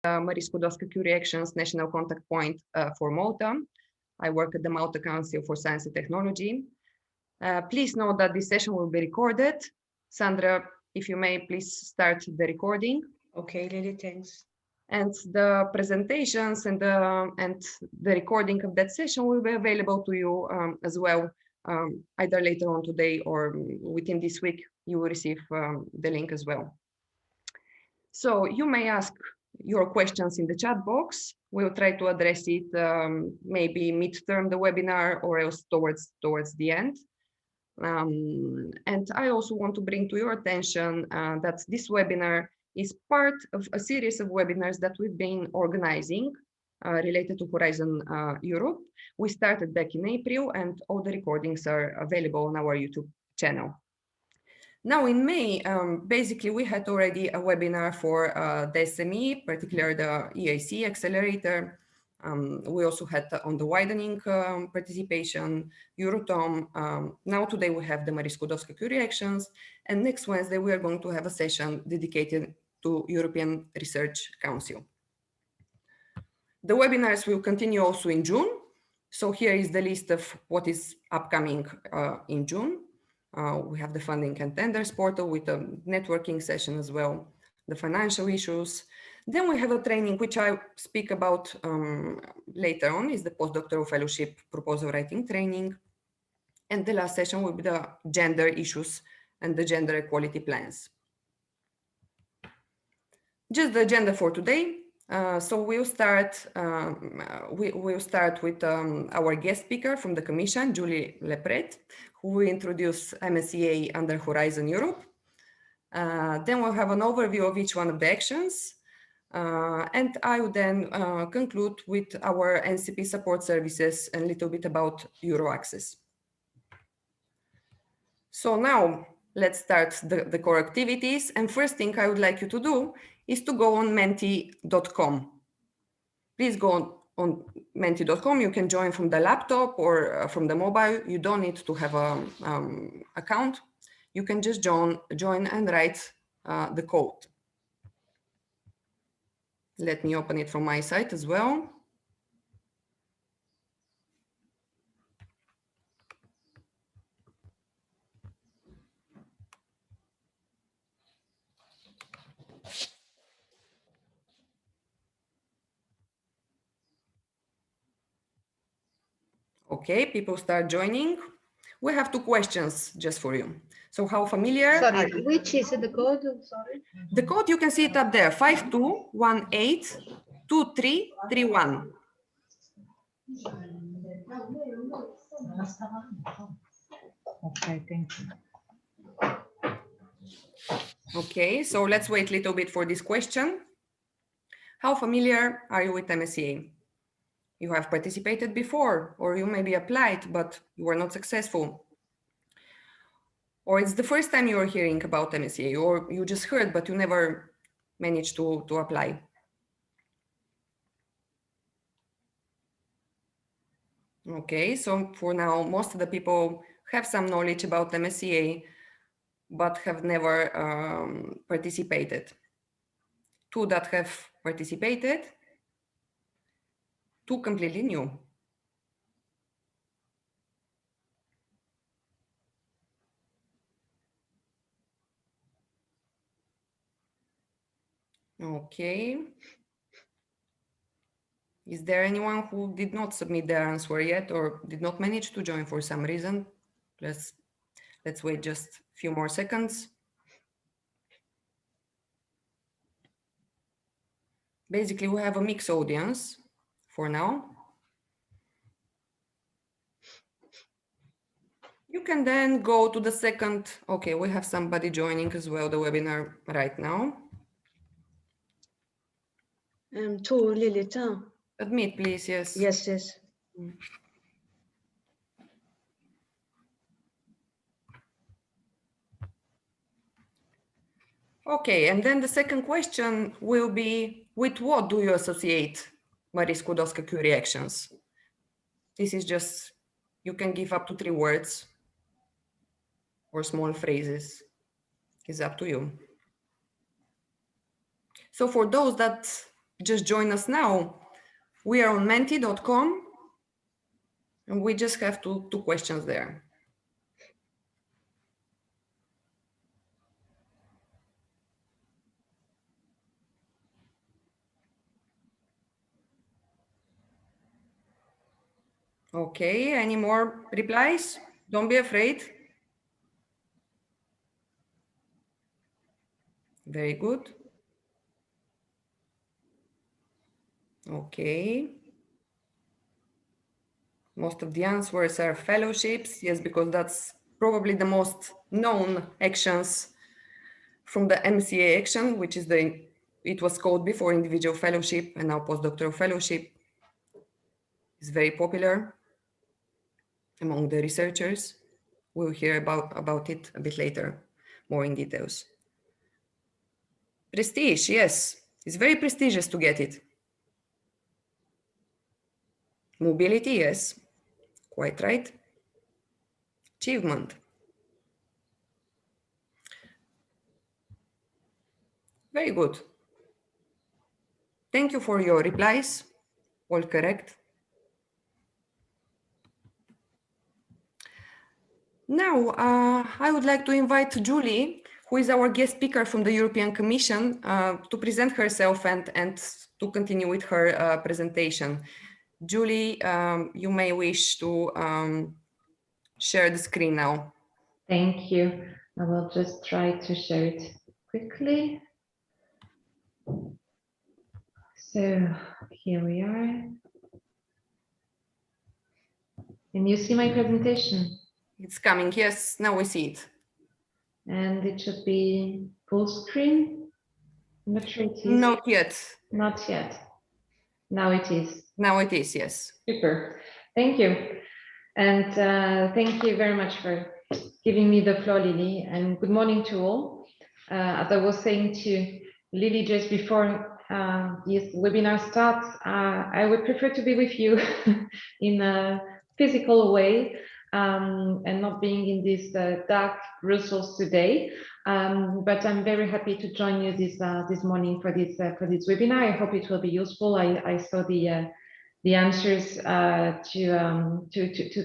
Marie Skłodowska Reactions National Contact Point for Malta. I work at the Malta Council for Science and Technology. Please note that this session will be recorded. Sandra, if you may, please start the recording. Okay, Lily, thanks. And the presentations and the recording of that session will be available to you as well, either later on today or within this week. You will receive the link as well. So you may ask your questions in the chat box. We'll try to address it maybe mid-term the webinar or else towards the end. And I also want to bring to your attention that this webinar is part of a series of webinars that we've been organizing related to Horizon Europe. We started back in April, and all the recordings are available on our YouTube channel. Now in May, basically we had already a webinar for the SME, particularly the EIC accelerator. We also had on the widening participation, Eurotome. Now today we have the Marie Skłodowska reactions, and next Wednesday we are going to have a session dedicated to European Research Council. The webinars will continue also in June. So here is the list of what is upcoming in June. We have the funding and tenders portal with a networking session as well, the financial issues. Then we have a training which I speak about later on, is the Postdoctoral Fellowship proposal writing training. And the last session will be the gender issues and the gender equality plans. Just the agenda for today. So we'll start with our guest speaker from the Commission, Julie Lepret, who will introduce Msea under Horizon Europe. Then we'll have an overview of each one of the actions. And I will then conclude with our NCP support services and a little bit about Euro access. So now let's start the core activities. And first thing I would like you to do is to go on menti.com. Please go on menti.com. You can join from the laptop or from the mobile. You don't need to have an account. You can just join and write the code. Let me open it from my side as well. Okay, people start joining. We have 2 questions just for you. So how familiar? Sorry, which is the code? Sorry. The code, you can see it up there, 52182331. Okay, thank you. Okay, so let's wait a little bit for this question. How familiar are you with Msea? You have participated before, or you maybe applied, but you were not successful. Or it's the first time you are hearing about Msea, or you just heard, but you never managed to apply. Okay, so for now, most of the people have some knowledge about Msea, but have never participated. 2 that have participated, 2 completely new. Okay. Is there anyone who did not submit their answer yet or did not manage to join for some reason? Let's wait just a few more seconds. Basically, we have a mixed audience for now. You can then go to the second. Okay, we have somebody joining as well the webinar right now. To Lilith. Admit, please, yes. Yes, yes. Okay, and then the second question will be, with what do you associate Marie Skłodowska reactions? This is just, you can give up to 3 words or small phrases. It's up to you. So for those that just join us now, we are on menti.com and we just have two questions there. Okay, any more replies? Don't be afraid. Very good. Okay. Most of the answers are fellowships. Yes, because that's probably the most known actions from the Msea action, which is it was called before individual fellowship and now postdoctoral fellowship. Is very popular among the researchers. We'll hear about it a bit later, more in details. Prestige, yes, it's very prestigious to get it. Mobility, yes, quite right. Achievement. Very good. Thank you for your replies. All correct. Now, I would like to invite Julie, who is our guest speaker from the European Commission, to present herself and to continue with her presentation. Julie, you may wish to share the screen now. Thank you. I will just try to share it quickly. So here we are. Can you see my presentation? It's coming, yes, now we see it. And it should be full screen. I'm not sure it is. Not yet. Not yet. Now it is. Now it is, yes. Super. Thank you. And thank you very much for giving me the floor, Lily. And good morning to all. As I was saying to Lily just before this webinar starts, I would prefer to be with you in a physical way and not being in this dark Brussels today. But I'm very happy to join you this morning for this webinar. I hope it will be useful. I saw the answers to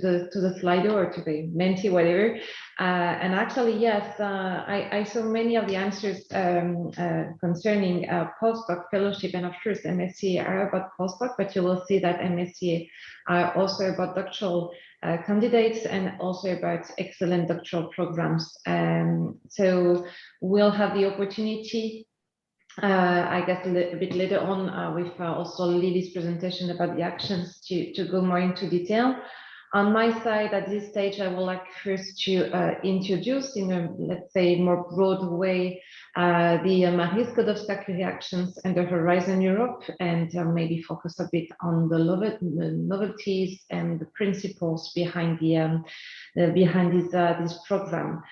the Slido or to the Menti, whatever. And actually, yes, I saw many of the answers concerning postdoc fellowship, and of course, Msca are about postdoc, but you will see that Msca are also about doctoral candidates and also about excellent doctoral programs. So we'll have the opportunity, I guess, a bit later on with also Lily's presentation about the actions to go more into detail. On my side, at this stage, I would like first to introduce in a, let's say, more broad way the Mary's Code of Stack reactions and the Horizon Europe, and maybe focus a bit on the novelties and the principles behind this program.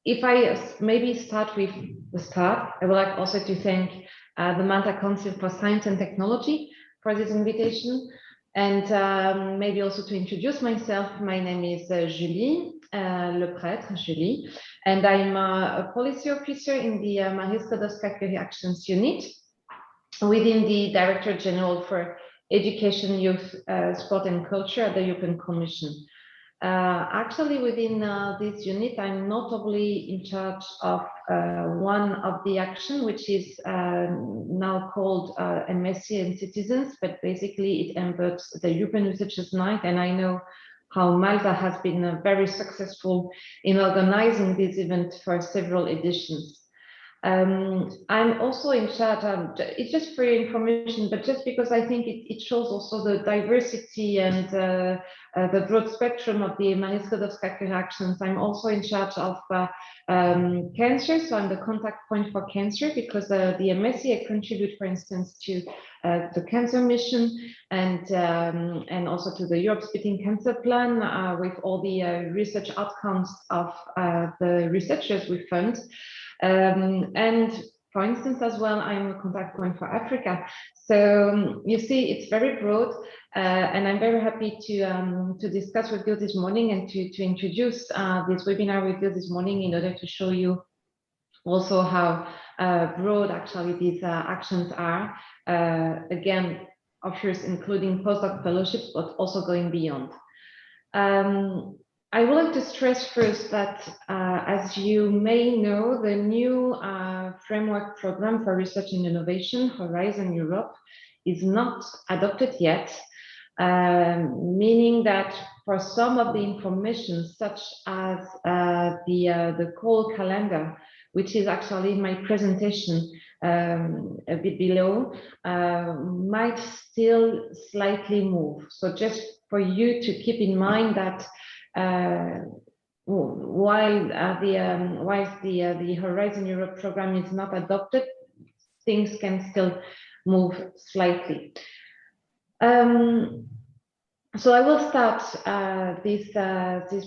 If I maybe start with the start, I would like also to thank the Malta Council for Science and Technology for this invitation. And maybe also to introduce myself, my name is Julie Leprêtre, Julie, and I'm a policy officer in the Mary's Code of Stack reactions unit within the Director General for Education, Youth, Sport and Culture at the European Commission. Actually, within this unit, I'm notably in charge of one of the action, which is now called Msea and Citizens, but basically it embeds the European Researchers' Night, and I know how Malta has been very successful in organizing this event for several editions. I'm also in charge of, it's just for your information, but just because I think it shows also the diversity and the broad spectrum of the Mary's Code of Stack reactions. I'm also in charge of cancer, so I'm the contact point for cancer, because the Msea contribute, for instance, to the cancer mission and also to the Europe Spitting Cancer Plan with all the research outcomes of the researchers we fund. And for instance, as well, I'm a contact point for Africa. So you see, it's very broad, and I'm very happy to discuss with you this morning and to introduce this webinar with you this morning in order to show you also how broad actually these actions are, again, of course, including postdoc fellowships, but also going beyond. I would like to stress first that, as you may know, the new framework program for research and innovation, Horizon Europe, is not adopted yet, meaning that for some of the information, such as the call calendar, which is actually in my presentation a bit below, might still slightly move. So just for you to keep in mind that while the Horizon Europe program is not adopted, things can still move slightly. So I will start this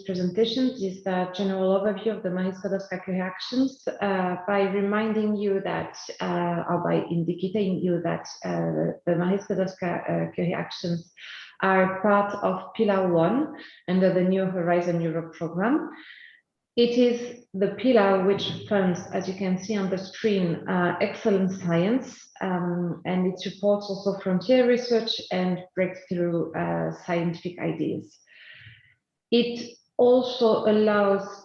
presentation, this general overview of the Marie Skłodowska-Curie actions by reminding you that, or by indicating you that the Marie Skłodowska-Curie actions are part of Pillar 1 under the new Horizon Europe program. It is the pillar which funds, as you can see on the screen, excellent science, and it supports also frontier research and breakthrough scientific ideas. It also allows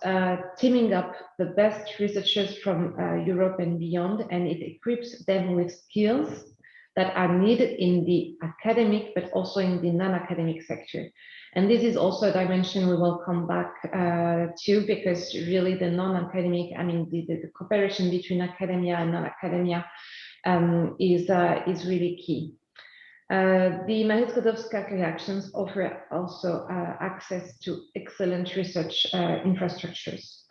teaming up the best researchers from Europe and beyond, and it equips them with skills that are needed in the academic, but also in the non-academic sector. And this is also a dimension we will come back to, because really the non-academic, I mean, the cooperation between academia and non-academia is really key. The Marie Skłodowska-Curie actions offer also access to excellent research infrastructures.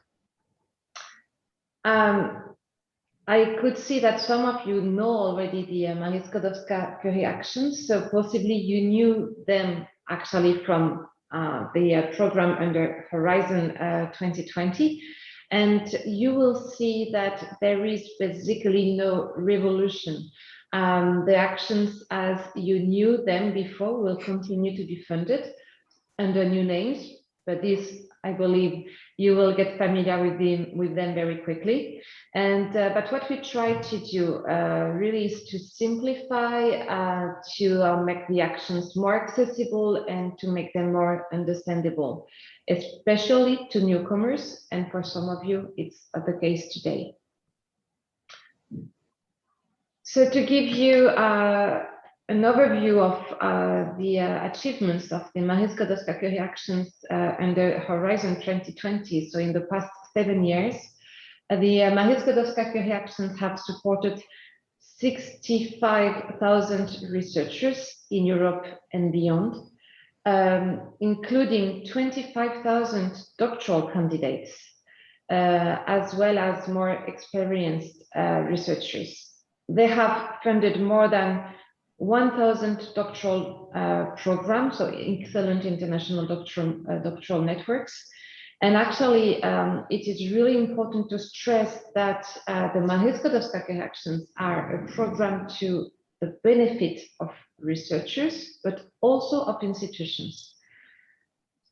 I could see that some of you know already the Marie Skłodowska-Curie actions, so possibly you knew them actually from the program under Horizon 2020. And you will see that there is basically no revolution. The actions as you knew them before will continue to be funded under new names, but this, I believe, you will get familiar with them very quickly. And but what we try to do really is to simplify, to make the actions more accessible and to make them more understandable, especially to newcomers. And for some of you, it's the case today. So to give you an overview of the achievements of the Marie Skłodowska-Curie actions under Horizon 2020. So in the past 7 years, the Marie Skłodowska-Curie actions have supported 65,000 researchers in Europe and beyond, including 25,000 doctoral candidates, as well as more experienced researchers. They have funded more than 1,000 doctoral programs, so excellent international doctoral networks. And actually, it is really important to stress that the Marie Skłodowska-Curie actions are a program to the benefit of researchers, but also of institutions.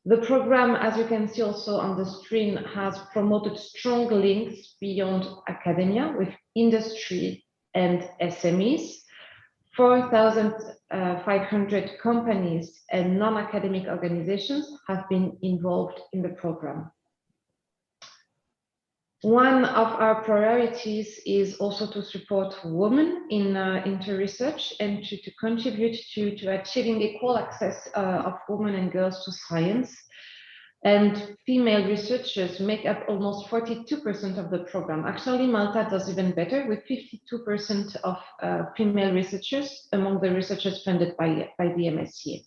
The program, as you can see also on the screen, has promoted strong links beyond academia with industry and SMEs. 4,500 companies and non-academic organizations have been involved in the program. One of our priorities is also to support women into research and to contribute to achieving equal access of women and girls to science. And female researchers make up almost 42% of the program. Actually, Malta does even better, with 52% of female researchers among the researchers funded by the Msea.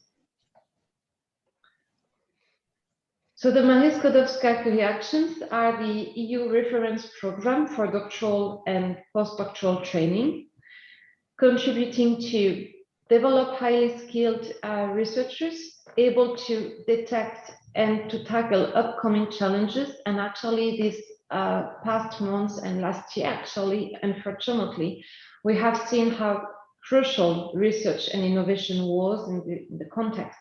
So the Marie Skłodowska-Curie actions are the EU reference program for doctoral and postdoctoral training, contributing to develop highly skilled researchers able to detect and to tackle upcoming challenges. And actually these past months and last year, actually, unfortunately, we have seen how crucial research and innovation was in the context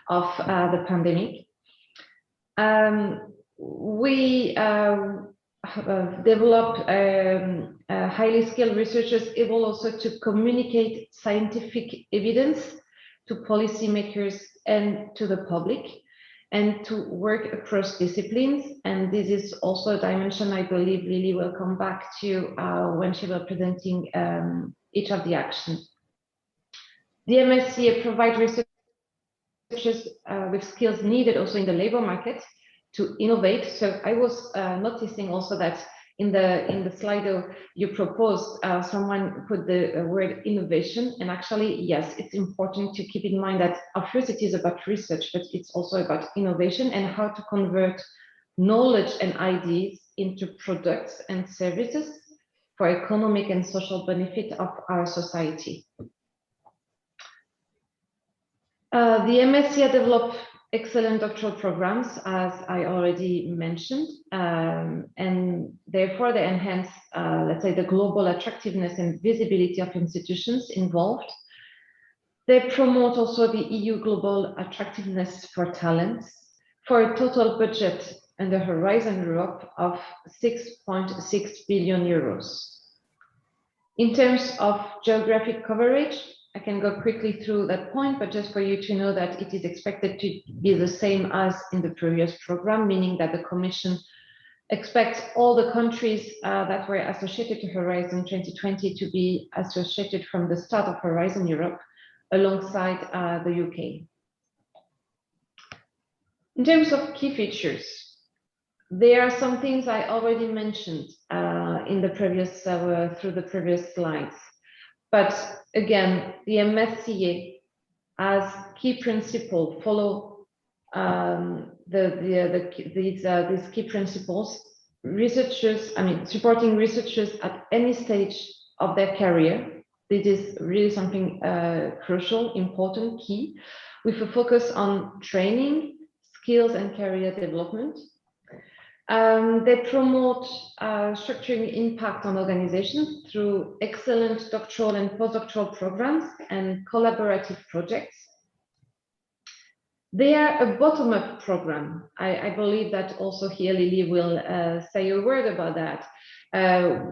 of the pandemic. We develop highly skilled researchers able also to communicate scientific evidence to policymakers and to the public, and to work across disciplines. And this is also a dimension I believe Lily will come back to when she will presenting each of the actions. The Msea provide researchers with skills needed also in the labor market to innovate. So I was noticing also that in the Slido you proposed, someone put the word innovation, and actually, yes, it's important to keep in mind that of course it is about research, but it's also about innovation and how to convert knowledge and ideas into products and services for economic and social benefit of our society. The Msea developed excellent doctoral programs, as I already mentioned, and therefore they enhance, let's say, the global attractiveness and visibility of institutions involved. They promote also the EU global attractiveness for talents, for a total budget under Horizon Europe of 6.6 billion euros. In terms of geographic coverage, I can go quickly through that point, but just for you to know that it is expected to be the same as in the previous program, meaning that the Commission expects all the countries that were associated to Horizon 2020 to be associated from the start of Horizon Europe alongside the UK. In terms of key features, there are some things I already mentioned in the previous through the previous slides. But again, the Msea as key principle follow these key principles. Researchers, supporting researchers at any stage of their career. This is really something crucial, important, key, with a focus on training, skills, and career development. They promote structuring impact on organizations through excellent doctoral and postdoctoral programs and collaborative projects. They are a bottom-up program. I believe that also here Lily will say a word about that.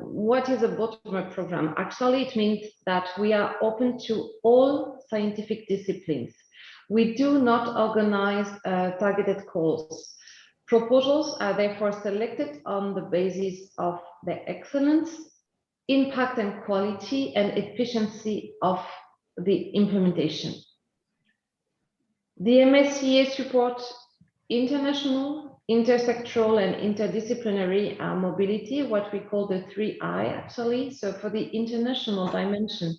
What is a bottom-up program? Actually, it means that we are open to all scientific disciplines. We do not organize targeted calls. Proposals are therefore selected on the basis of their excellence, impact and quality, and efficiency of the implementation. The Msea supports international, intersectoral, and interdisciplinary mobility, what we call the 3I actually. So for the international dimension,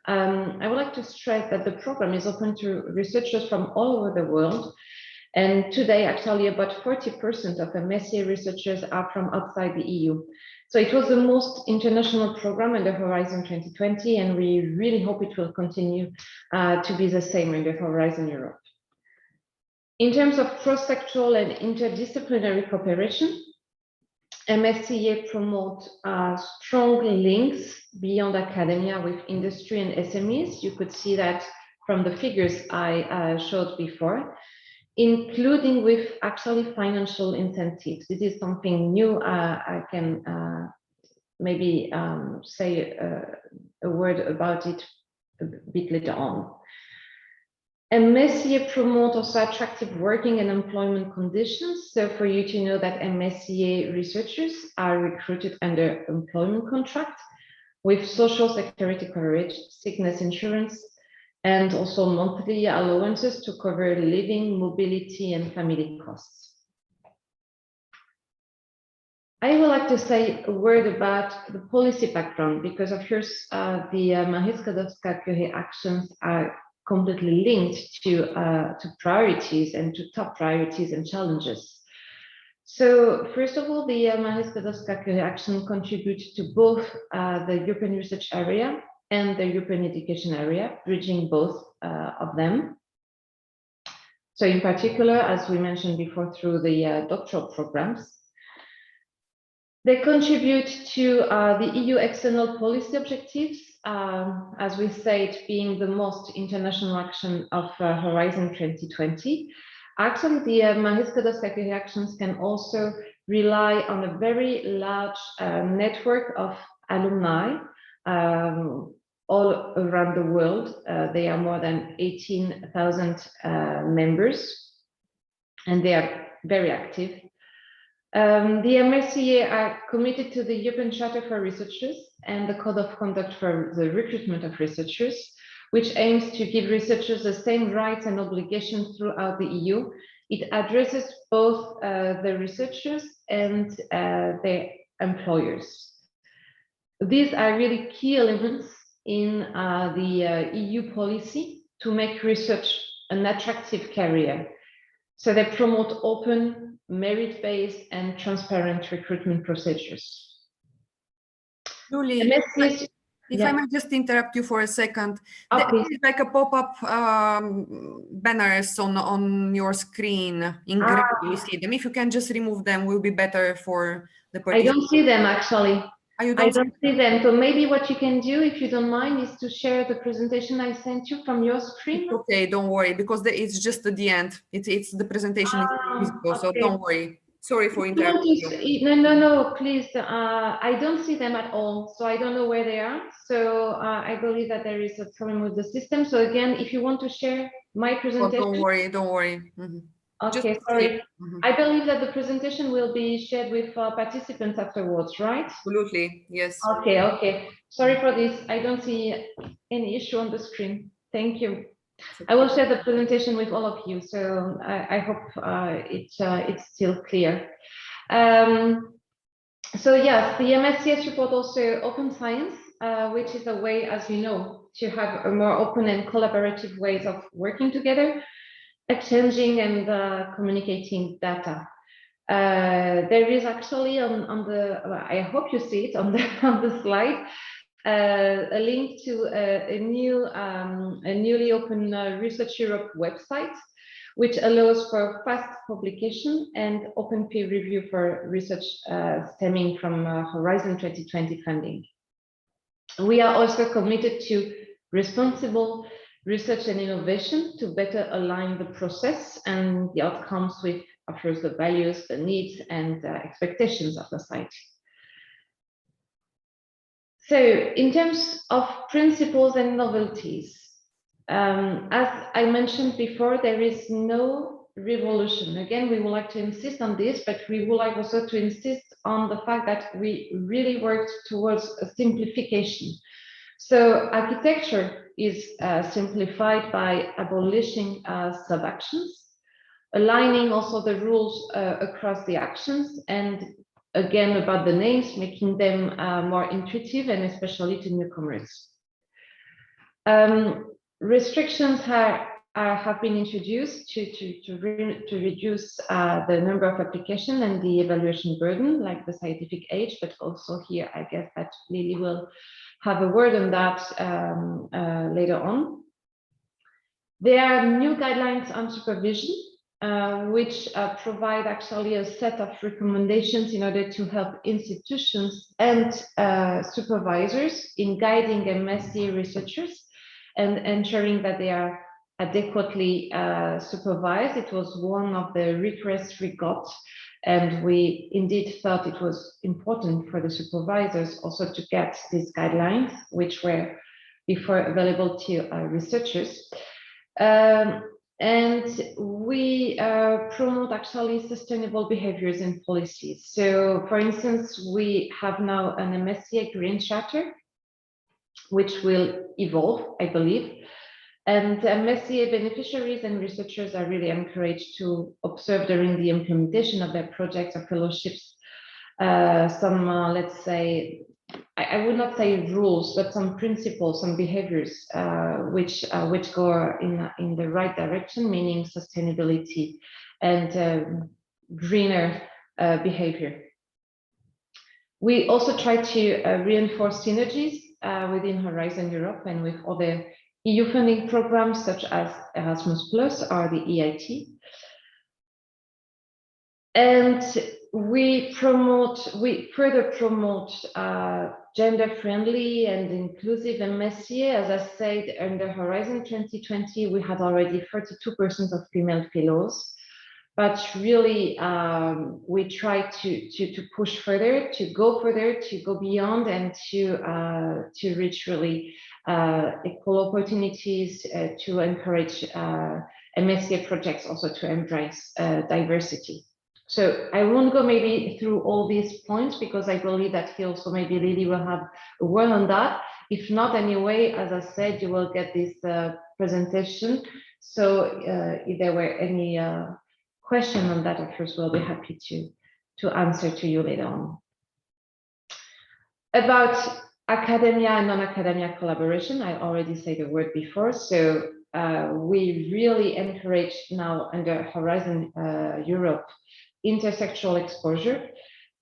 I would like to stress that the program is open to researchers from all over the world. And today, actually, about 40% of Msea researchers are from outside the EU. So it was the most international program under Horizon 2020, and we really hope it will continue to be the same under Horizon Europe. In terms of cross-sectoral and interdisciplinary cooperation, Msea promote strong links beyond academia with industry and SMEs. You could see that from the figures I showed before, including with actually financial incentives. This is something new. I can maybe say a word about it a bit later on. And Msea promote also attractive working and employment conditions. So for you to know that Msea researchers are recruited under employment contract with social security coverage, sickness insurance, and also monthly allowances to cover living, mobility, and family costs. I would like to say a word about the policy background, because of course the Marie Skłodowska-Curie actions are completely linked to priorities and to top priorities and challenges. So first of all, the Marie Skłodowska-Curie action contributes to both the European research area and the European education area, bridging both of them. So in particular, as we mentioned before, through the doctoral programs, they contribute to the EU external policy objectives, as we said, being the most international action of Horizon 2020. Actually, the Marie Skłodowska-Curie actions can also rely on a very large network of alumni all around the world. They are more than 18,000 members, and they are very active. The Msea are committed to the European Charter for Researchers and the Code of Conduct for the Recruitment of Researchers, which aims to give researchers the same rights and obligations throughout the EU. It addresses both the researchers and their employers. These are really key elements in the EU policy to make research an attractive career. So they promote open, merit-based, and transparent recruitment procedures. Julie, if I may just interrupt you for a second, there is like a pop-up banners on your screen in green. You see them. If you can just remove them, will be better for the participants. I don't see them actually. I don't see them. So maybe what you can do, if you don't mind, is to share the presentation I sent you from your screen. Okay, don't worry, because it's just at the end. It's the presentation is visible, so don't worry. Sorry for interrupting you. No, please. I don't see them at all, so I don't know where they are. So I believe that there is a problem with the system. So again, if you want to share my presentation. Oh, don't worry. Mm-hmm. Okay, just sorry. Mm-hmm. I believe that the presentation will be shared with participants afterwards, right? Absolutely, yes. Okay. Sorry for this. I don't see any issue on the screen. Thank you. I will share the presentation with all of you, so I hope it's still clear. So yes, the Msea support also open science, which is a way, as you know, to have a more open and collaborative ways of working together, exchanging and communicating data. There is actually on the, I hope you see it on the slide, a link to a newly open Research Europe website, which allows for fast publication and open peer review for research stemming from Horizon 2020 funding. We are also committed to responsible research and innovation to better align the process and the outcomes with, of course, the values, the needs, and expectations of the site. So in terms of principles and novelties, as I mentioned before, there is no revolution. Again, we would like to insist on this, but we would like also to insist on the fact that we really worked towards a simplification. So architecture is simplified by abolishing sub-actions, aligning also the rules across the actions, and again, about the names, making them more intuitive and especially to newcomers. Restrictions have been introduced to reduce the number of applications and the evaluation burden, like the scientific age, but also here, I guess that Lily will have a word on that later on. There are new guidelines on supervision, which provide actually a set of recommendations in order to help institutions and supervisors in guiding Msea researchers and ensuring that they are adequately supervised. It was one of the requests we got, and we indeed felt it was important for the supervisors also to get these guidelines, which were before available to researchers. And we promote actually sustainable behaviors and policies. So for instance, we have now an Msea Green Charter, which will evolve, I believe. And Msea beneficiaries and researchers are really encouraged to observe during the implementation of their projects or fellowships some, let's say, I would not say rules, but some principles, some behaviors which go in the right direction, meaning sustainability and greener behavior. We also try to reinforce synergies within Horizon Europe and with other EU funding programs such as Erasmus+ or the EIT. And we further promote gender-friendly and inclusive Msea. As I said, under Horizon 2020, we had already 32% of female fellows. but really we try to push further, to go beyond, and to reach really equal opportunities, to encourage Msca projects also to embrace diversity. So I won't go maybe through all these points, because I believe that he also, maybe Lily, will have a word on that. If not, anyway, as I said, you will get this presentation. So if there were any question on that, of course, we'll be happy to answer to you later on. About academia and non-academia collaboration, I already said the word before. So we really encourage now under Horizon Europe intersectoral exposure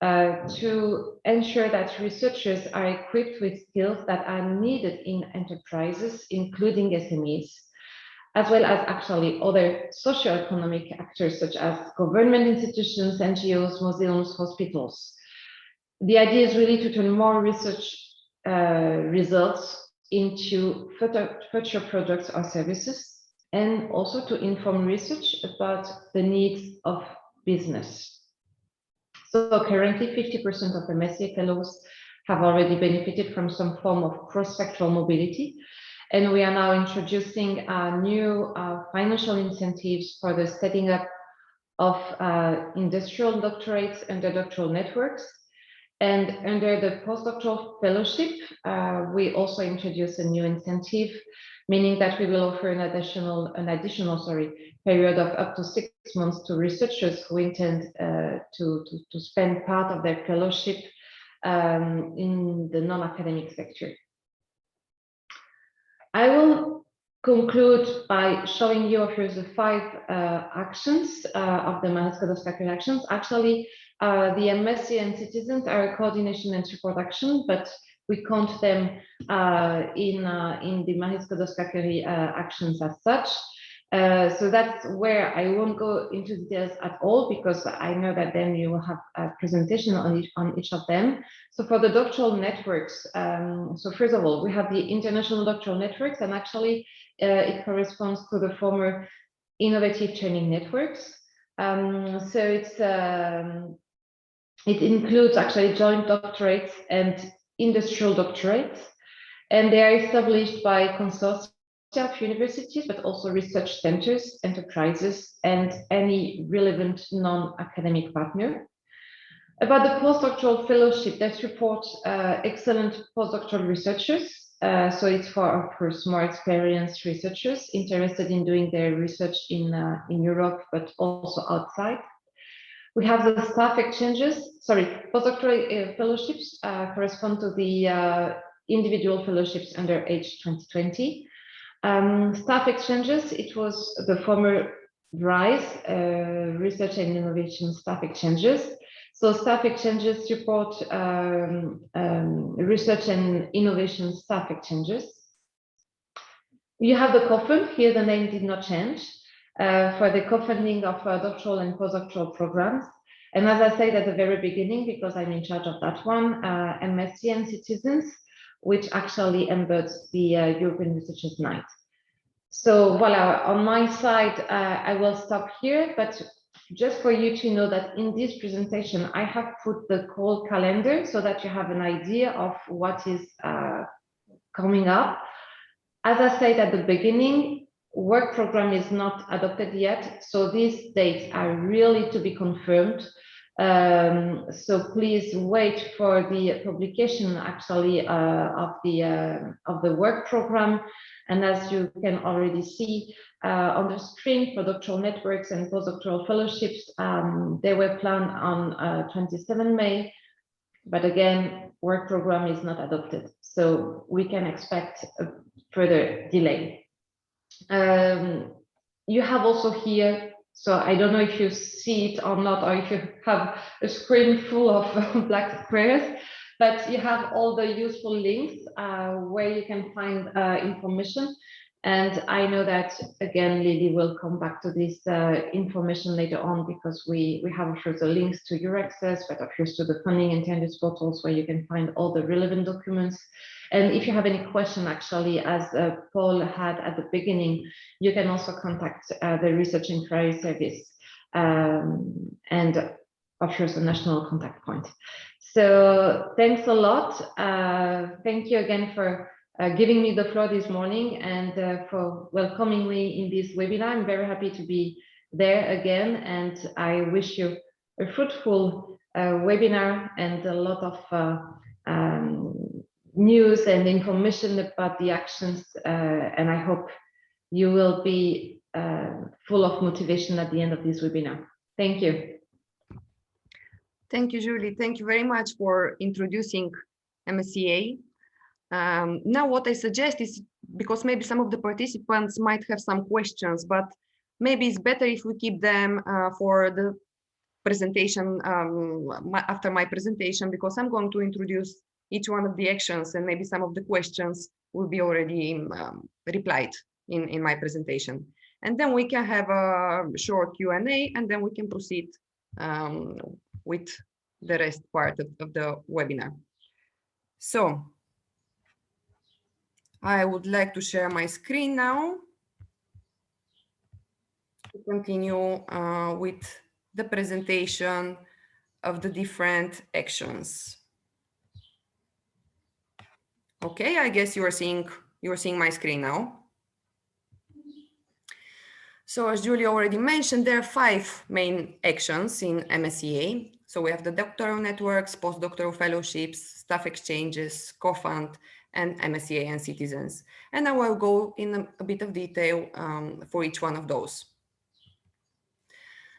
to ensure that researchers are equipped with skills that are needed in enterprises, including SMEs, as well as actually other socio-economic actors such as government institutions, NGOs, museums, hospitals. The idea is really to turn more research results into future products or services, and also to inform research about the needs of business. So currently 50% of the Msea fellows have already benefited from some form of cross-sectoral mobility. And we are now introducing new financial incentives for the setting up of industrial doctorates under Doctoral Networks. And under the Postdoctoral Fellowship, we also introduce a new incentive, meaning that we will offer an additional period of up to 6 months to researchers who intend to spend part of their fellowship in the non-academic sector. I will conclude by showing you the 5 actions of the Msca actions. Actually, the Msea and citizens are a coordination and support action, but we count them in the Msca actions as such. So that's where I won't go into details at all, because I know that then you will have a presentation on each of them. So for the doctoral networks, so first of all, we have the international doctoral networks, and actually it corresponds to the former innovative training networks. So it includes actually joint doctorates and industrial doctorates, and they are established by consortia of universities, but also research centers, enterprises, and any relevant non-academic partner. About the postdoctoral fellowship, that support excellent postdoctoral researchers. So it's for, of course, more experienced researchers interested in doing their research in Europe, but also outside. We have the staff exchanges, postdoctoral fellowships correspond to the individual fellowships under H 2020. Staff exchanges, it was the former RISE, Research and Innovation Staff Exchanges. So staff exchanges support research and innovation staff exchanges. You have the co-fund, here the name did not change, for the co-funding of doctoral and postdoctoral programs. And as I said at the very beginning, because I'm in charge of that one, Msea and citizens, which actually embeds the European Researchers' Night. So voila, on my side, I will stop here, but just for you to know that in this presentation, I have put the call calendar so that you have an idea of what is coming up. As I said at the beginning, work program is not adopted yet, so these dates are really to be confirmed. So please wait for the publication actually of the work program. And as you can already see on the screen, for doctoral networks and postdoctoral fellowships, they were planned on 27 May. But again, work program is not adopted, so we can expect a further delay. You have also here, so I don't know if you see it or not, or if you have a screen full of black squares, but you have all the useful links where you can find information. And I know that, again, Lily will come back to this information later on, because we have, of course, the links to your access, but of course to the funding and tenders portals where you can find all the relevant documents. And if you have any question, actually, as Paul had at the beginning, you can also contact the Research Inquiry Service and offers a national contact point. So thanks a lot. Thank you again for giving me the floor this morning and for welcoming me in this webinar. I'm very happy to be there again, and I wish you a fruitful webinar and a lot of news and information about the actions, and I hope you will be full of motivation at the end of this webinar. Thank you. Thank you, Julie. Thank you very much for introducing Msea. Now what I suggest is, because maybe some of the participants might have some questions, but maybe it's better if we keep them for the presentation, after my presentation, because I'm going to introduce each one of the actions, and maybe some of the questions will be already replied in my presentation. And then we can have a short Q&A, and then we can proceed with the rest part of the webinar. So I would like to share my screen now to continue with the presentation of the different actions. Okay, I guess you are seeing my screen now. So as Julie already mentioned, there are 5 main actions in Msea. So we have the Doctoral Networks, Postdoctoral Fellowships, Staff Exchanges, Co-Fund, and Msea and Citizens. And I will go in a bit of detail for each one of those.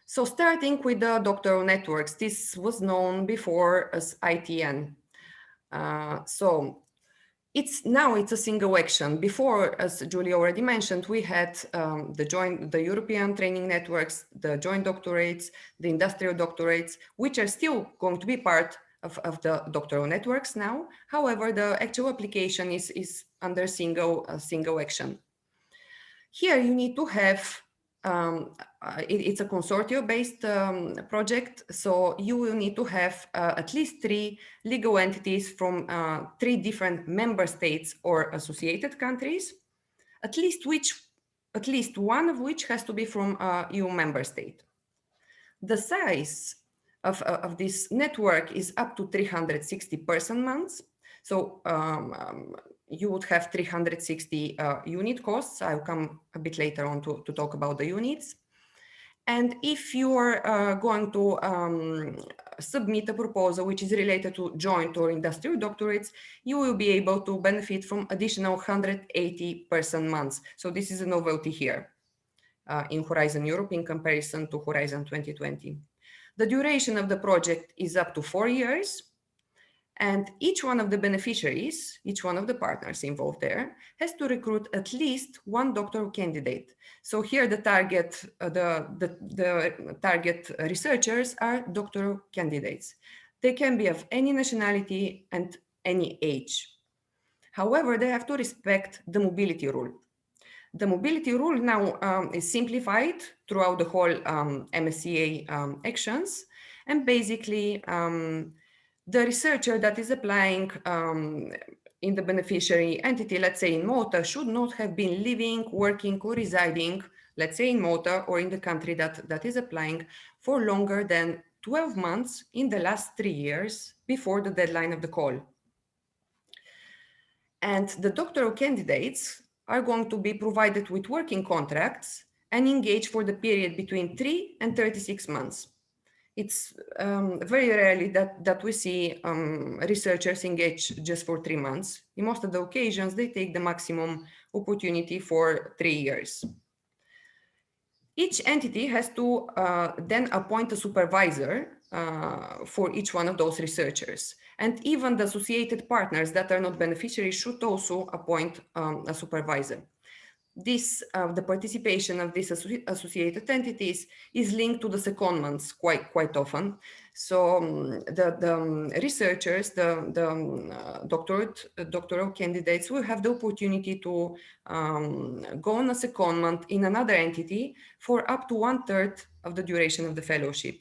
So starting with the Doctoral Networks, this was known before as ITN. So now it's a single action. Before, as Julie already mentioned, we had the European training networks, the joint doctorates, the industrial doctorates, which are still going to be part of the doctoral networks now. However, the actual application is under single action. Here you need to have, it's a consortium-based project, so you will need to have at least 3 legal entities from 3 different member states or associated countries, at least one of which has to be from a EU member state. The size of this network is up to 360 person months. So you would have 360 unit costs. I'll come a bit later on to talk about the units. And if you are going to submit a proposal which is related to joint or industrial doctorates, you will be able to benefit from additional 180 person months. So this is a novelty here in Horizon Europe in comparison to Horizon 2020. The duration of the project is up to 4 years. And each one of the beneficiaries, each one of the partners involved there, has to recruit at least 1 doctoral candidate. So here the target, the target researchers are doctoral candidates. They can be of any nationality and any age. However, they have to respect the mobility rule. The mobility rule now is simplified throughout the whole Msea actions, and basically the researcher that is applying in the beneficiary entity, let's say in Malta, should not have been living, working, or residing, let's say in Malta or in the country that is applying for longer than 12 months in the last 3 years before the deadline of the call. And the doctoral candidates are going to be provided with working contracts and engaged for the period between 3 and 36 months. It's very rarely that we see researchers engage just for 3 months. In most of the occasions, they take the maximum opportunity for 3 years. Each entity has to then appoint a supervisor for each one of those researchers. And even the associated partners that are not beneficiaries should also appoint a supervisor. This, the participation of these associated entities is linked to the secondments quite often. So the researchers, the doctoral candidates will have the opportunity to go on a secondment in another entity for up to 1/3 of the duration of the fellowship.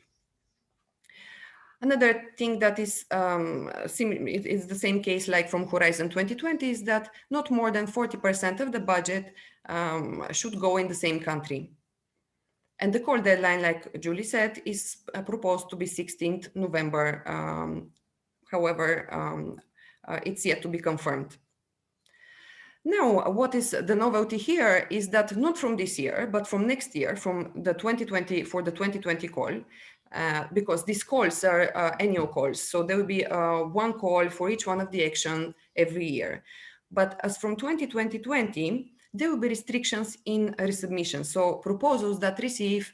Another thing that is it's the same case like from Horizon 2020 is that not more than 40% of the budget should go in the same country. And the call deadline, like Julie said, is proposed to be 16th November. However, it's yet to be confirmed. Now, what is the novelty here is that not from this year, but from next year, from the 2020, for the 2020 call, because these calls are annual calls. So there will be one call for each one of the action every year. But as from 2020, there will be restrictions in resubmission. So proposals that receive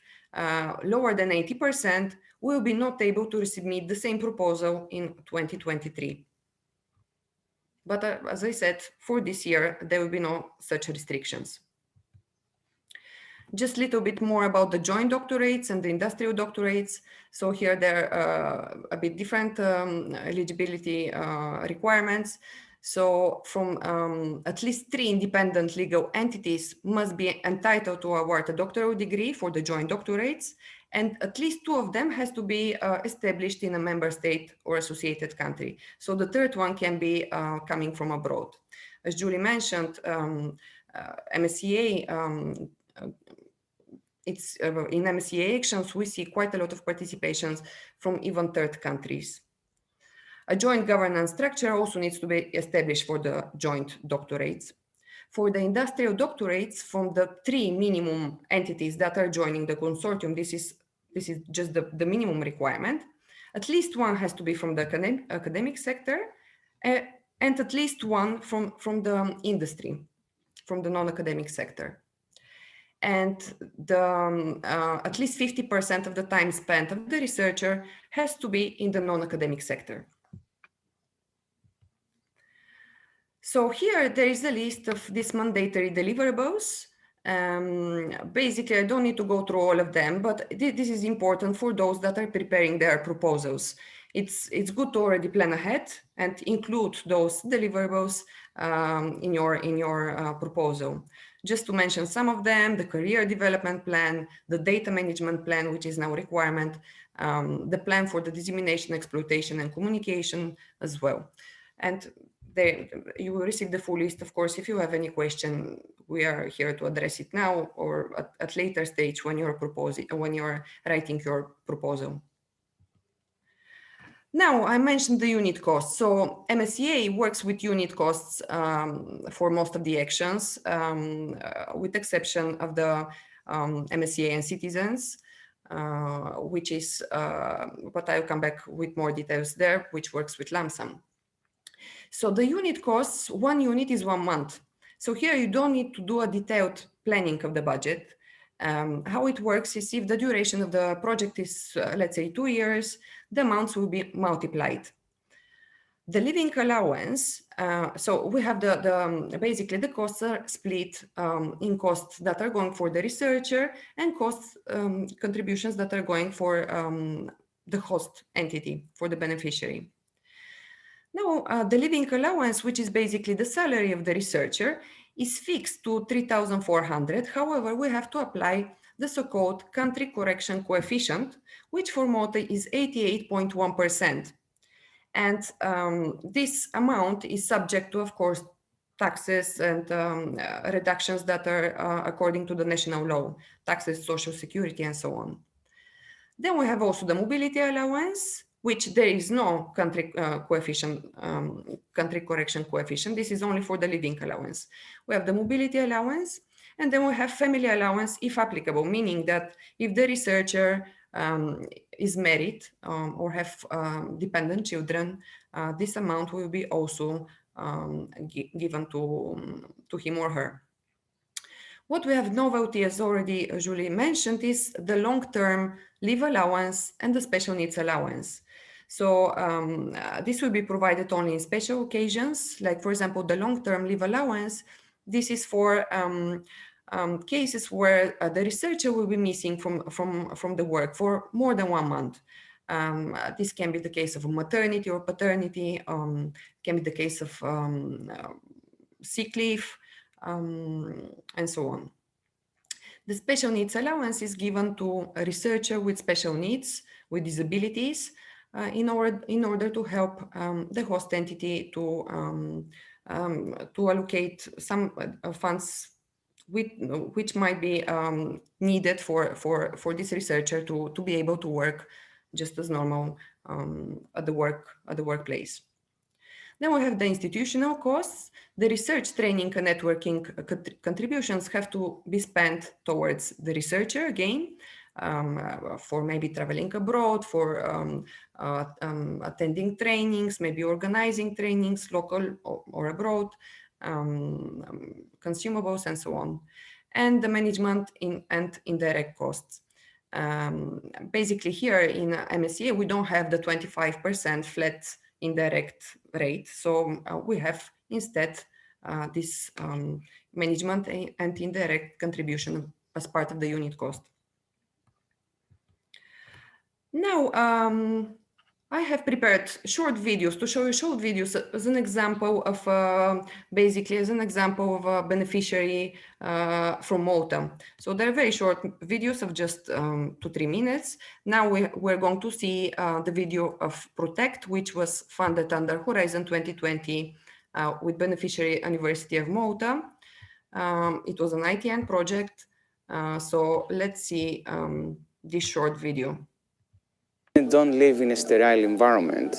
lower than 80% will be not able to resubmit the same proposal in 2023. But as I said, for this year, there will be no such restrictions. Just a little bit more about the joint doctorates and the industrial doctorates. So here they're a bit different eligibility requirements. So from at least 3 independent legal entities must be entitled to award a doctoral degree for the joint doctorates, and at least 2 of them has to be established in a member state or associated country. So the third one can be coming from abroad. As Julie mentioned, Msea, in Msea actions, we see quite a lot of participations from even third countries. A joint governance structure also needs to be established for the joint doctorates. For the industrial doctorates, from the 3 minimum entities that are joining the consortium, this is just the minimum requirement. At least 1 has to be from the academic sector, and at least 1 from the industry, from the non-academic sector. And at least 50% of the time spent of the researcher has to be in the non-academic sector. So here there is a list of these mandatory deliverables. Basically, I don't need to go through all of them, but this is important for those that are preparing their proposals. It's good to already plan ahead and include those deliverables in your proposal. Just to mention some of them: the career development plan, the data management plan, which is now a requirement, the plan for the dissemination, exploitation, and communication as well. And you will receive the full list. Of course, if you have any question, we are here to address it now or at later stage when you're writing your proposal. Now, I mentioned the unit costs. So Msea works with unit costs for most of the actions, with exception of the Msea and citizens, which is, but I'll come back with more details there, which works with lump sum. So the unit costs, 1 unit is 1 month. So here you don't need to do a detailed planning of the budget. How it works is if the duration of the project is, let's say, 2 years, the amounts will be multiplied. The living allowance, so we have basically the costs are split in costs that are going for the researcher and costs contributions that are going for the host entity, for the beneficiary. Now, the living allowance, which is basically the salary of the researcher, is fixed to 3,400. However, we have to apply the so-called country correction coefficient, which for Malta is 88.1%. And this amount is subject to, of course, taxes and reductions that are according to the national law, taxes, social security, and so on. Then we have also the mobility allowance, which there is no country country correction coefficient. This is only for the living allowance. We have the mobility allowance, and then we have family allowance if applicable, meaning that if the researcher is married or have dependent children, this amount will be also given to him or her. What we have novelty, as already Julie mentioned, is the long-term leave allowance and the special needs allowance. So this will be provided only in special occasions, like, for example, the long-term leave allowance. This is for cases where the researcher will be missing from the work for more than 1 month. This can be the case of maternity or paternity, can be the case of sick leave, and so on. The special needs allowance is given to a researcher with special needs, with disabilities, in order to help the host entity to allocate some funds which might be needed for this researcher to be able to work just as normal at the workplace. Then we have the institutional costs. The research, training, and networking contributions have to be spent towards the researcher again, for maybe traveling abroad, for attending trainings, maybe organizing trainings, local or abroad, consumables, and so on. And the management and indirect costs. Basically here in Msea, we don't have the 25% flat indirect rate. So we have instead this management and indirect contribution as part of the unit cost. Now, I have prepared short videos to show you short videos as an example of basically as an example of a beneficiary from Malta. So they're very short videos of just 2 to 3 minutes. Now we're going to see the video of Protect, which was funded under Horizon 2020 with beneficiary University of Malta. It was an ITN project. So let's see this short video. Don't live in a sterile environment.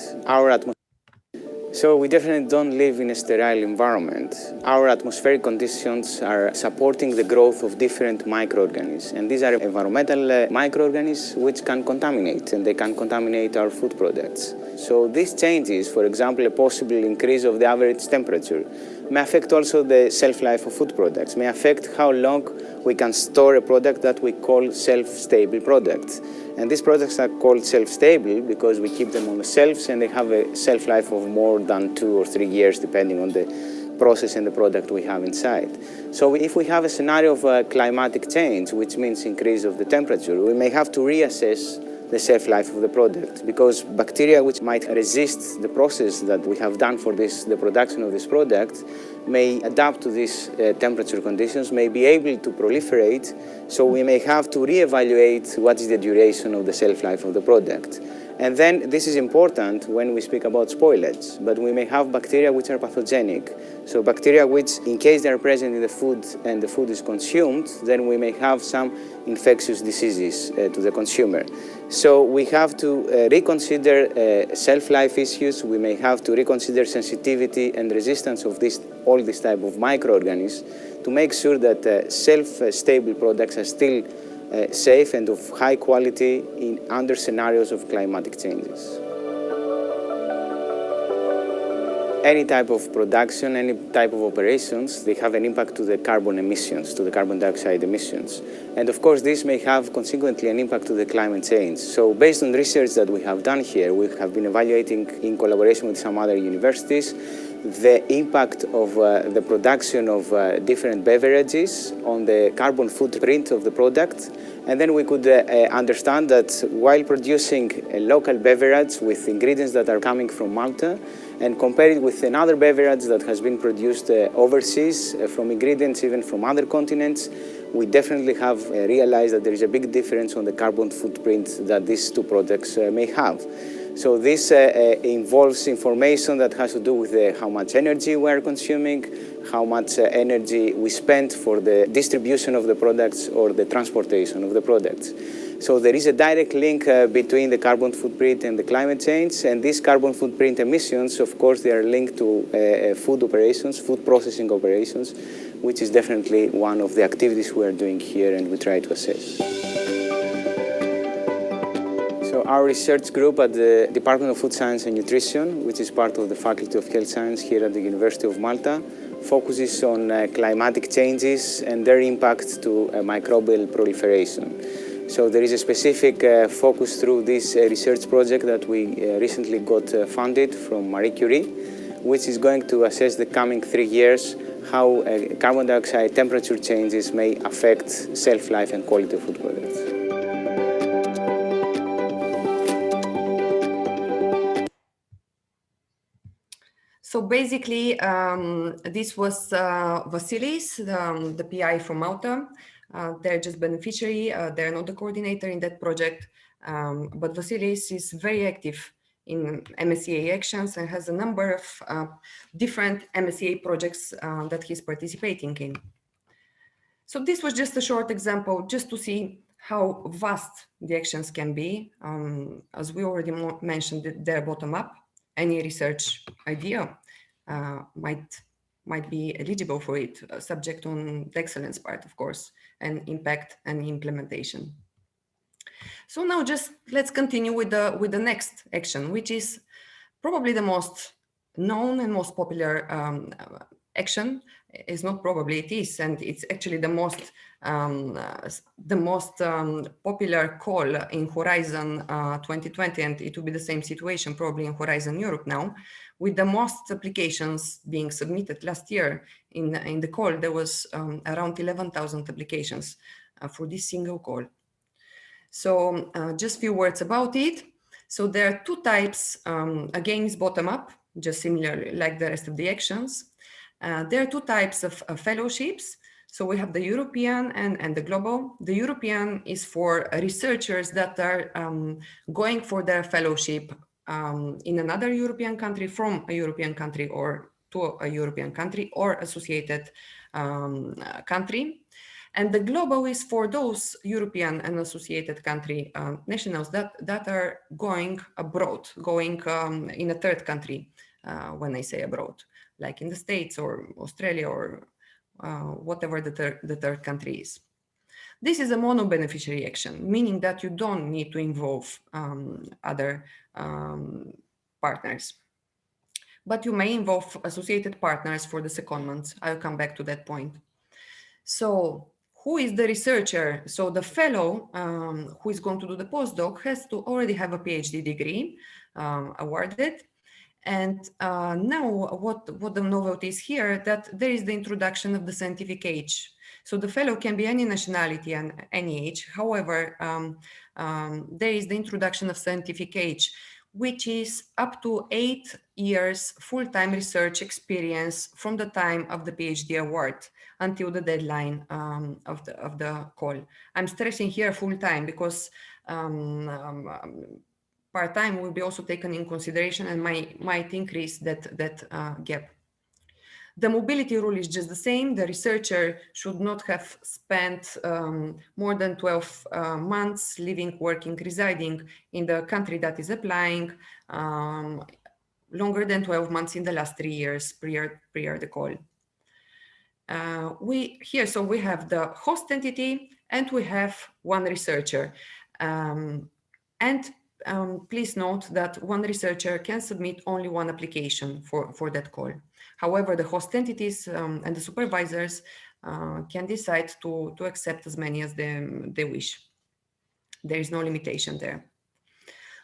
So we definitely don't live in a sterile environment. Our atmospheric conditions are supporting the growth of different microorganisms. And these are environmental microorganisms which can contaminate, and they can contaminate our food products. So these changes, for example, a possible increase of the average temperature, may affect also the shelf-life of food products, may affect how long we can store a product that we call shelf-stable products. And these products are called shelf-stable because we keep them on the shelves and they have a shelf-life of more than 2 or 3 years, depending on the process and the product we have inside. So if we have a scenario of climatic change, which means increase of the temperature, we may have to reassess the shelf life of the product, because bacteria which might resist the process that we have done for the production of this product may adapt to these temperature conditions, may be able to proliferate, so we may have to reevaluate what is the duration of the shelf life of the product. And then this is important when we speak about spoilage, but we may have bacteria which are pathogenic. So bacteria which, in case they are present in the food and the food is consumed, then we may have some infectious diseases to the consumer. So we have to reconsider shelf-life issues. We may have to reconsider sensitivity and resistance of all this type of microorganisms to make sure that shelf-stable products are still safe and of high quality under scenarios of climatic changes. Any type of production, any type of operations, they have an impact to the carbon emissions, to the carbon dioxide emissions. And of course, this may have consequently an impact to the climate change. So based on research that we have done here, we have been evaluating in collaboration with some other universities the impact of the production of different beverages on the carbon footprint of the product. And then we could understand that while producing a local beverage with ingredients that are coming from Malta and compare it with another beverage that has been produced overseas from ingredients even from other continents, we definitely have realized that there is a big difference on the carbon footprint that these two products may have. So this involves information that has to do with how much energy we are consuming, how much energy we spend for the distribution of the products or the transportation of the products. So there is a direct link between the carbon footprint and the climate change, and these carbon footprint emissions, of course, they are linked to food operations, food processing operations, which is definitely one of the activities we are doing here and we try to assess. So our research group at the Department of Food Science and Nutrition, which is part of the Faculty of Health Science here at the University of Malta, focuses on climatic changes and their impact to microbial proliferation. So there is a specific focus through this research project that we recently got funded from Marie Curie, which is going to assess the coming 3 years how carbon dioxide temperature changes may affect shelf life and quality of food products. So basically, this was Vasilis, the PI from Malta. They're just beneficiary. They're not the coordinator in that project, but Vasilis is very active in MSEA actions and has a number of different MSEA projects that he's participating in. So this was just a short example, just to see how vast the actions can be. As we already mentioned, they're bottom up. Any research idea might be eligible for it, subject on the excellence part, of course, and impact and implementation. So now just let's continue with the next action, which is probably the most known and most popular action. Is not probably, it is, and it's actually the most popular call in Horizon 2020, and it will be the same situation probably in Horizon Europe now, with the most applications being submitted last year. In the call, there was around 11,000 applications for this single call. So just a few words about it. So there are two types. Again, it's bottom up, just similar like the rest of the actions. There are two types of fellowships. So we have the European and the global. The European is for researchers that are going for their fellowship in another European country, from a European country or to a European country or associated country. And the global is for those European and associated country nationals that are going abroad, going in a third country, when I say abroad, like in the States or Australia or whatever the third country is. This is a mono-beneficiary action, meaning that you don't need to involve other partners. But you may involve associated partners for the secondments. I'll come back to that point. So who is the researcher? So the fellow who is going to do the postdoc has to already have a PhD degree awarded. And now what the novelty is here, that there is the introduction of the scientific age. So the fellow can be any nationality and any age. However, there is the introduction of scientific age, which is up to 8 years full-time research experience from the time of the PhD award until the deadline of the call. I'm stressing here full-time because part-time will be also taken in consideration and might increase that gap. The mobility rule is just the same. The researcher should not have spent more than 12 months living, working, residing in the country that is applying, longer than 12 months in the last 3 years prior the call. We have the host entity and we have one researcher. Please note that one researcher can submit only one application for that call. However, the host entities and the supervisors can decide to accept as many as they wish. There is no limitation there.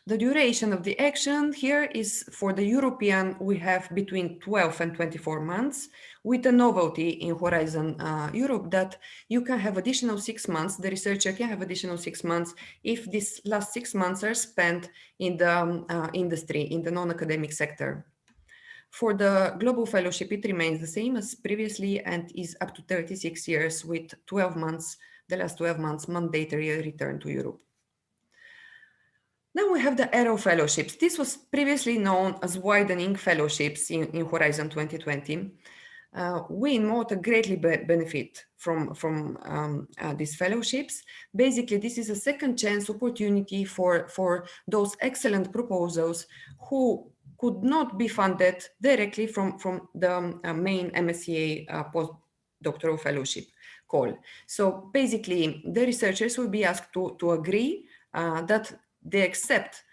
The duration of the action here is for the European, we have between 12 and 24 months, with a novelty in Horizon Europe that you can have additional 6 months, the researcher can have additional 6 months if these last 6 months are spent in the industry, in the non-academic sector. For the global fellowship, it remains the same as previously and is up to 36 years with 12 months, the last 12 months mandatory return to Europe. Now we have the Arrow Fellowships. This was previously known as Widening Fellowships in Horizon 2020. We in Malta greatly benefit from these fellowships. Basically, this is a second chance opportunity for those excellent proposals who could not be funded directly from the main Msea postdoctoral fellowship call. So basically, the researchers will be asked to agree that they accept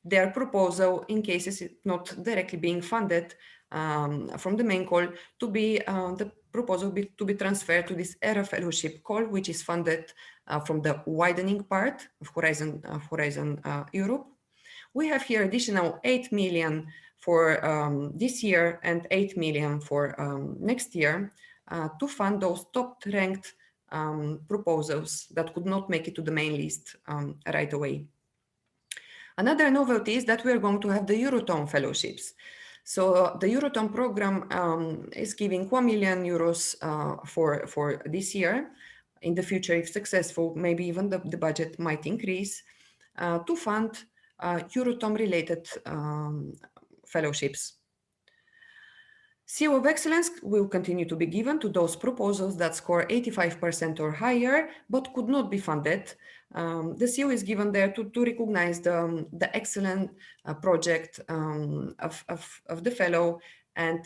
their proposal in cases it's not directly being funded from the main call, to be the proposal to be transferred to this Arrow Fellowship call, which is funded from the widening part of Horizon Europe. We have here additional 8 million for this year and 8 million for next year to fund those top-ranked proposals that could not make it to the main list right away. Another novelty is that we are going to have the Eurotome Fellowships. So the Eurotome program is giving 1 million euros for this year. In the future, if successful, maybe even the budget might increase to fund Eurotome-related fellowships. CO of excellence will continue to be given to those proposals that score 85% or higher, but could not be funded. The CO is given there to recognize the excellent project of the fellow, and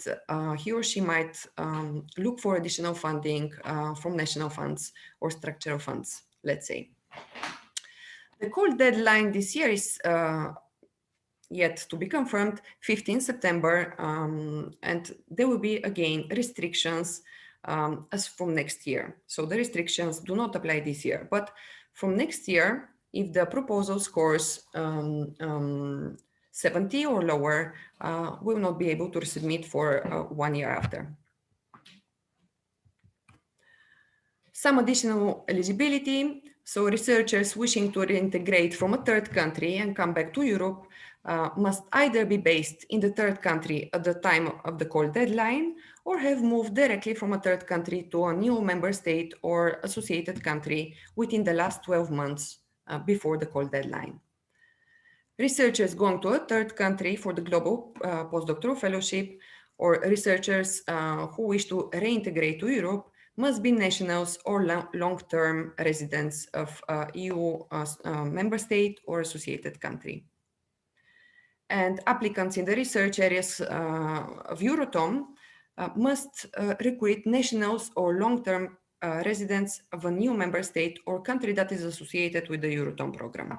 he or she might look for additional funding from national funds or structural funds, let's say. The call deadline this year is yet to be confirmed, 15 September, and there will be again restrictions as from next year. So the restrictions do not apply this year, but from next year, if the proposal scores 70 or lower, we will not be able to submit for 1 year after. Some additional eligibility. So researchers wishing to reintegrate from a third country and come back to Europe must either be based in the third country at the time of the call deadline or have moved directly from a third country to a new member state or associated country within the last 12 months before the call deadline. Researchers going to a third country for the global postdoctoral fellowship or researchers who wish to reintegrate to Europe must be nationals or long-term residents of EU member state or associated country. And applicants in the research areas of Eurotome must recruit nationals or long-term residents of a new member state or country that is associated with the Eurotome program.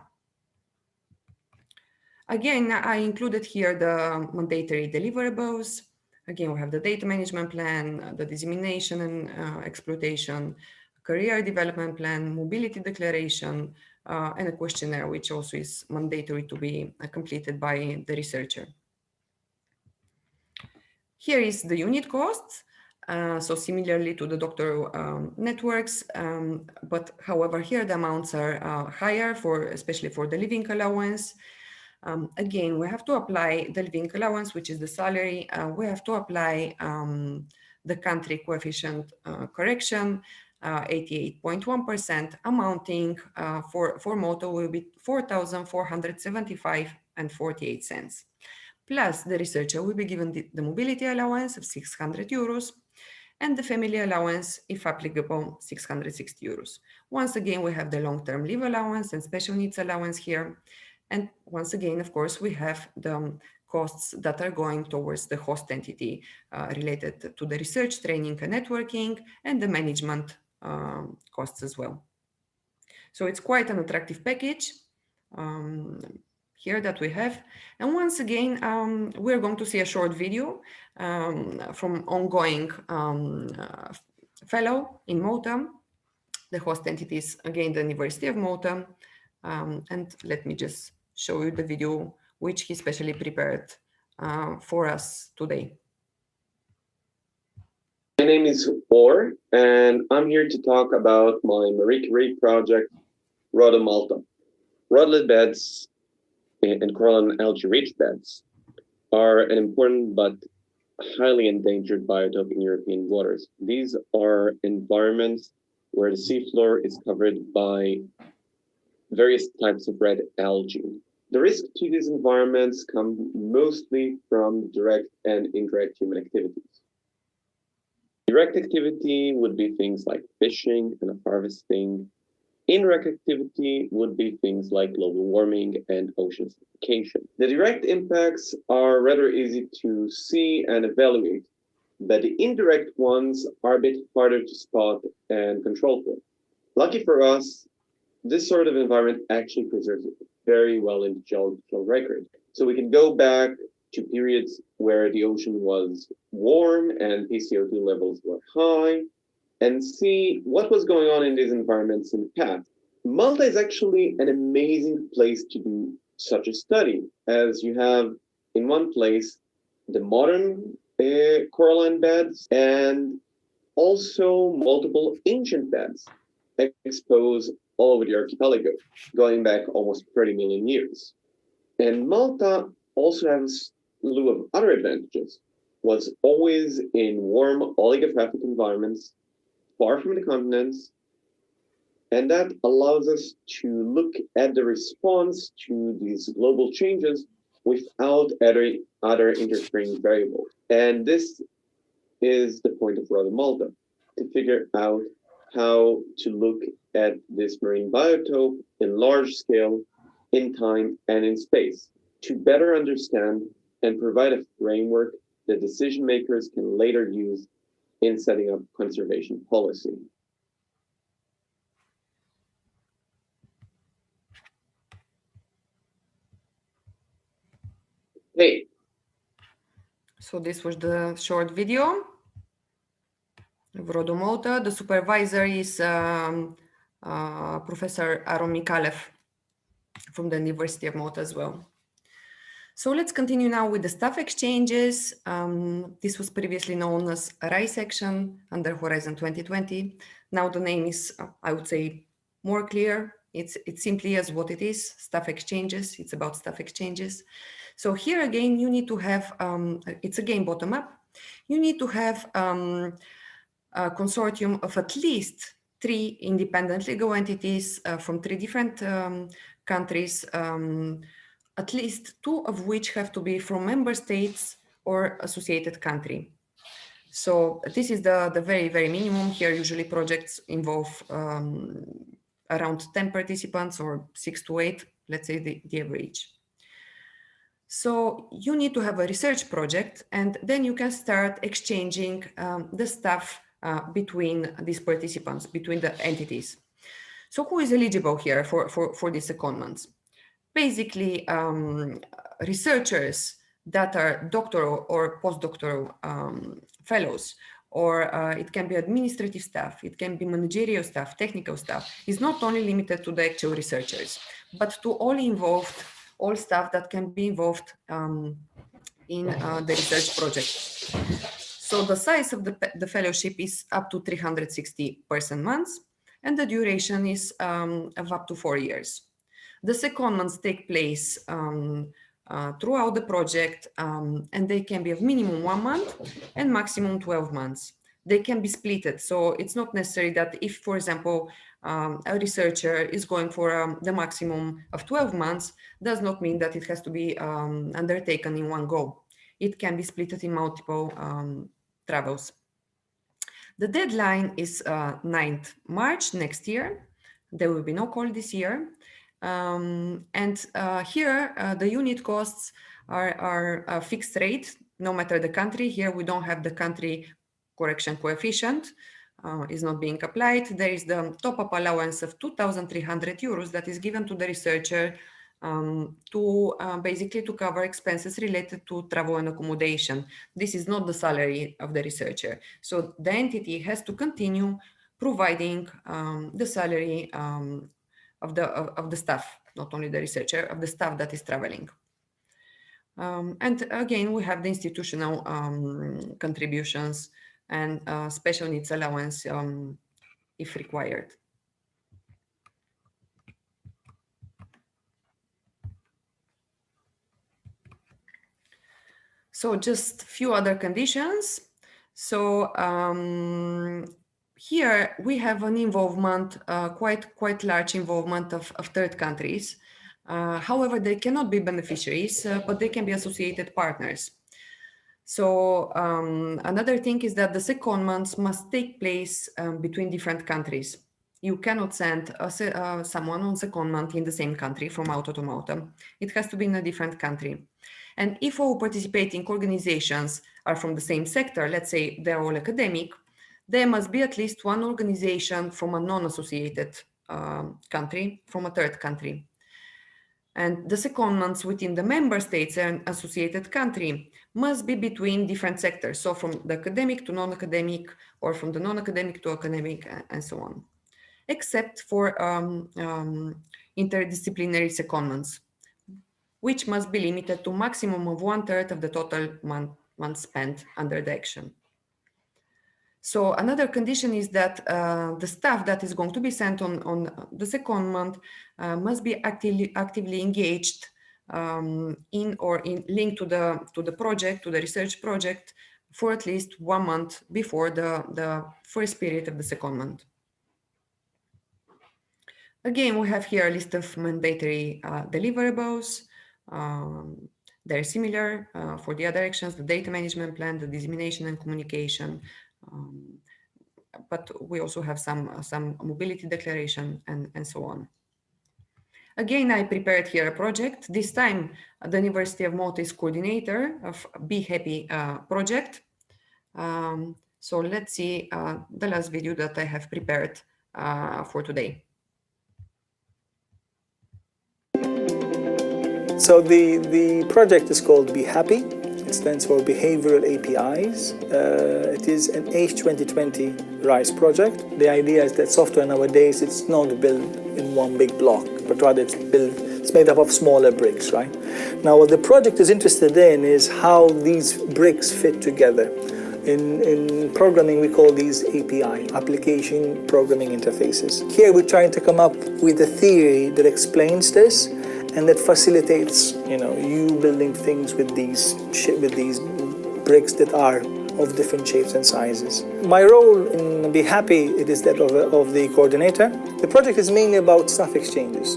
Again, I included here the mandatory deliverables. Again, we have the data management plan, the dissemination and exploitation, career development plan, mobility declaration, and a questionnaire, which also is mandatory to be completed by the researcher. Here is the unit costs. So similarly to the doctoral networks, but however, here the amounts are higher, especially for the living allowance. Again, we have to apply the living allowance, which is the salary. We have to apply the country coefficient correction, 88.1%, amounting for Malta will be 4,475.48 cents. Plus, the researcher will be given the mobility allowance of 600 euros and the family allowance, if applicable, 660 euros. Once again, we have the long-term leave allowance and special needs allowance here. And once again, of course, we have the costs that are going towards the host entity related to the research, training, and networking, and the management costs as well. So it's quite an attractive package here that we have. And once again, we're going to see a short video from ongoing fellow in Malta. The host entity is, again, the University of Malta. And let me just show you the video, which he specially prepared for us today. My name is Or, and I'm here to talk about my Marie Curie project, Rhoda Malta. Rodlet beds and coral and algae-rich beds are an important but highly endangered biotope in European waters. These are environments where the seafloor is covered by various types of red algae. The risk to these environments come mostly from direct and indirect human activities. Direct activity would be things like fishing and harvesting. Indirect activity would be things like global warming and ocean acidification. The direct impacts are rather easy to see and evaluate, but the indirect ones are a bit harder to spot and control for. Lucky for us, this sort of environment actually preserves very well in the geological record. So we can go back to periods where the ocean was warm and PCO2 levels were high and see what was going on in these environments in the past. Malta is actually an amazing place to do such a study, as you have in one place the modern coralline beds and also multiple ancient beds exposed all over the archipelago, going back almost 30 million years. And Malta also has a slew of other advantages. Was always in warm oligotrophic environments, far from the continents, and that allows us to look at the response to these global changes without other interfering variables. And this is the point of Rhoda Malta, to figure out how to look at this marine biotope in large scale, in time and in space, to better understand and provide a framework that decision makers can later use in setting up conservation policy. Hey. So this was the short video of Rhoda Malta. The supervisor is Professor Aron Mikalev from the University of Malta as well. So let's continue now with the staff exchanges. This was previously known as RAI section under Horizon 2020. Now the name is, I would say, more clear. It's simply as what it is, staff exchanges. It's about staff exchanges. So here again, you need to have, it's again bottom up. You need to have a consortium of at least 3 independent legal entities from 3 different countries, at least 2 of which have to be from member states or associated country. So this is the very, very minimum. Here usually projects involve around 10 participants or 6 to 8, let's say the average. So you need to have a research project, and then you can start exchanging the staff between these participants, between the entities. So who is eligible here for these secondments? Basically, researchers that are doctoral or postdoctoral fellows, or it can be administrative staff, it can be managerial staff, technical staff, is not only limited to the actual researchers, but to all involved, all staff that can be involved in the research project. So the size of the fellowship is up to 360 person months, and the duration is of up to 4 years. The secondments take place throughout the project, and they can be of minimum 1 month and maximum 12 months. They can be splitted, so it's not necessary that if, for example, a researcher is going for the maximum of 12 months, does not mean that it has to be undertaken in one go. It can be split in multiple travels. The deadline is 9th March next year. There will be no call this year. Here, the unit costs are a fixed rate, no matter the country. Here, we don't have the country correction coefficient, is not being applied. There is the top-up allowance of 2,300 euros that is given to the researcher basically to cover expenses related to travel and accommodation. This is not the salary of the researcher. So the entity has to continue providing the salary of the staff, not only the researcher, of the staff that is traveling. And again, we have the institutional contributions and special needs allowance if required. So just a few other conditions. So here we have an involvement, quite large involvement of third countries. However, they cannot be beneficiaries, but they can be associated partners. So another thing is that the secondments must take place between different countries. You cannot send someone on secondment in the same country from Malta to Malta. It has to be in a different country. And if all participating organizations are from the same sector, let's say they're all academic, there must be at least one organization from a non-associated country, from a third country. And the secondments within the member states and associated country must be between different sectors. So from the academic to non-academic, or from the non-academic to academic, and so on. Except for interdisciplinary secondments, which must be limited to maximum of 1/3 of the total month spent under the action. So another condition is that the staff that is going to be sent on the secondment must be actively engaged linked to the project, to the research project, for at least 1 month before the first period of the secondment. Again, we have here a list of mandatory deliverables. They're similar for the other actions, the data management plan, the dissemination and communication, but we also have some mobility declaration and so on. Again, I prepared here a project. This time, the University of Malta is coordinator of Be Happy project. So let's see the last video that I have prepared for today. So the project is called Be Happy. It stands for Behavioral APIs. It is an H2020 RISE project. The idea is that software nowadays, it's not built in one big block, but rather it's made up of smaller bricks, right? Now, what the project is interested in is how these bricks fit together. In programming, we call these API, Application Programming Interfaces. Here, we're trying to come up with a theory that explains this and that facilitates, you building things with these bricks that are of different shapes and sizes. My role in Be Happy, it is that of the coordinator. The project is mainly about staff exchanges.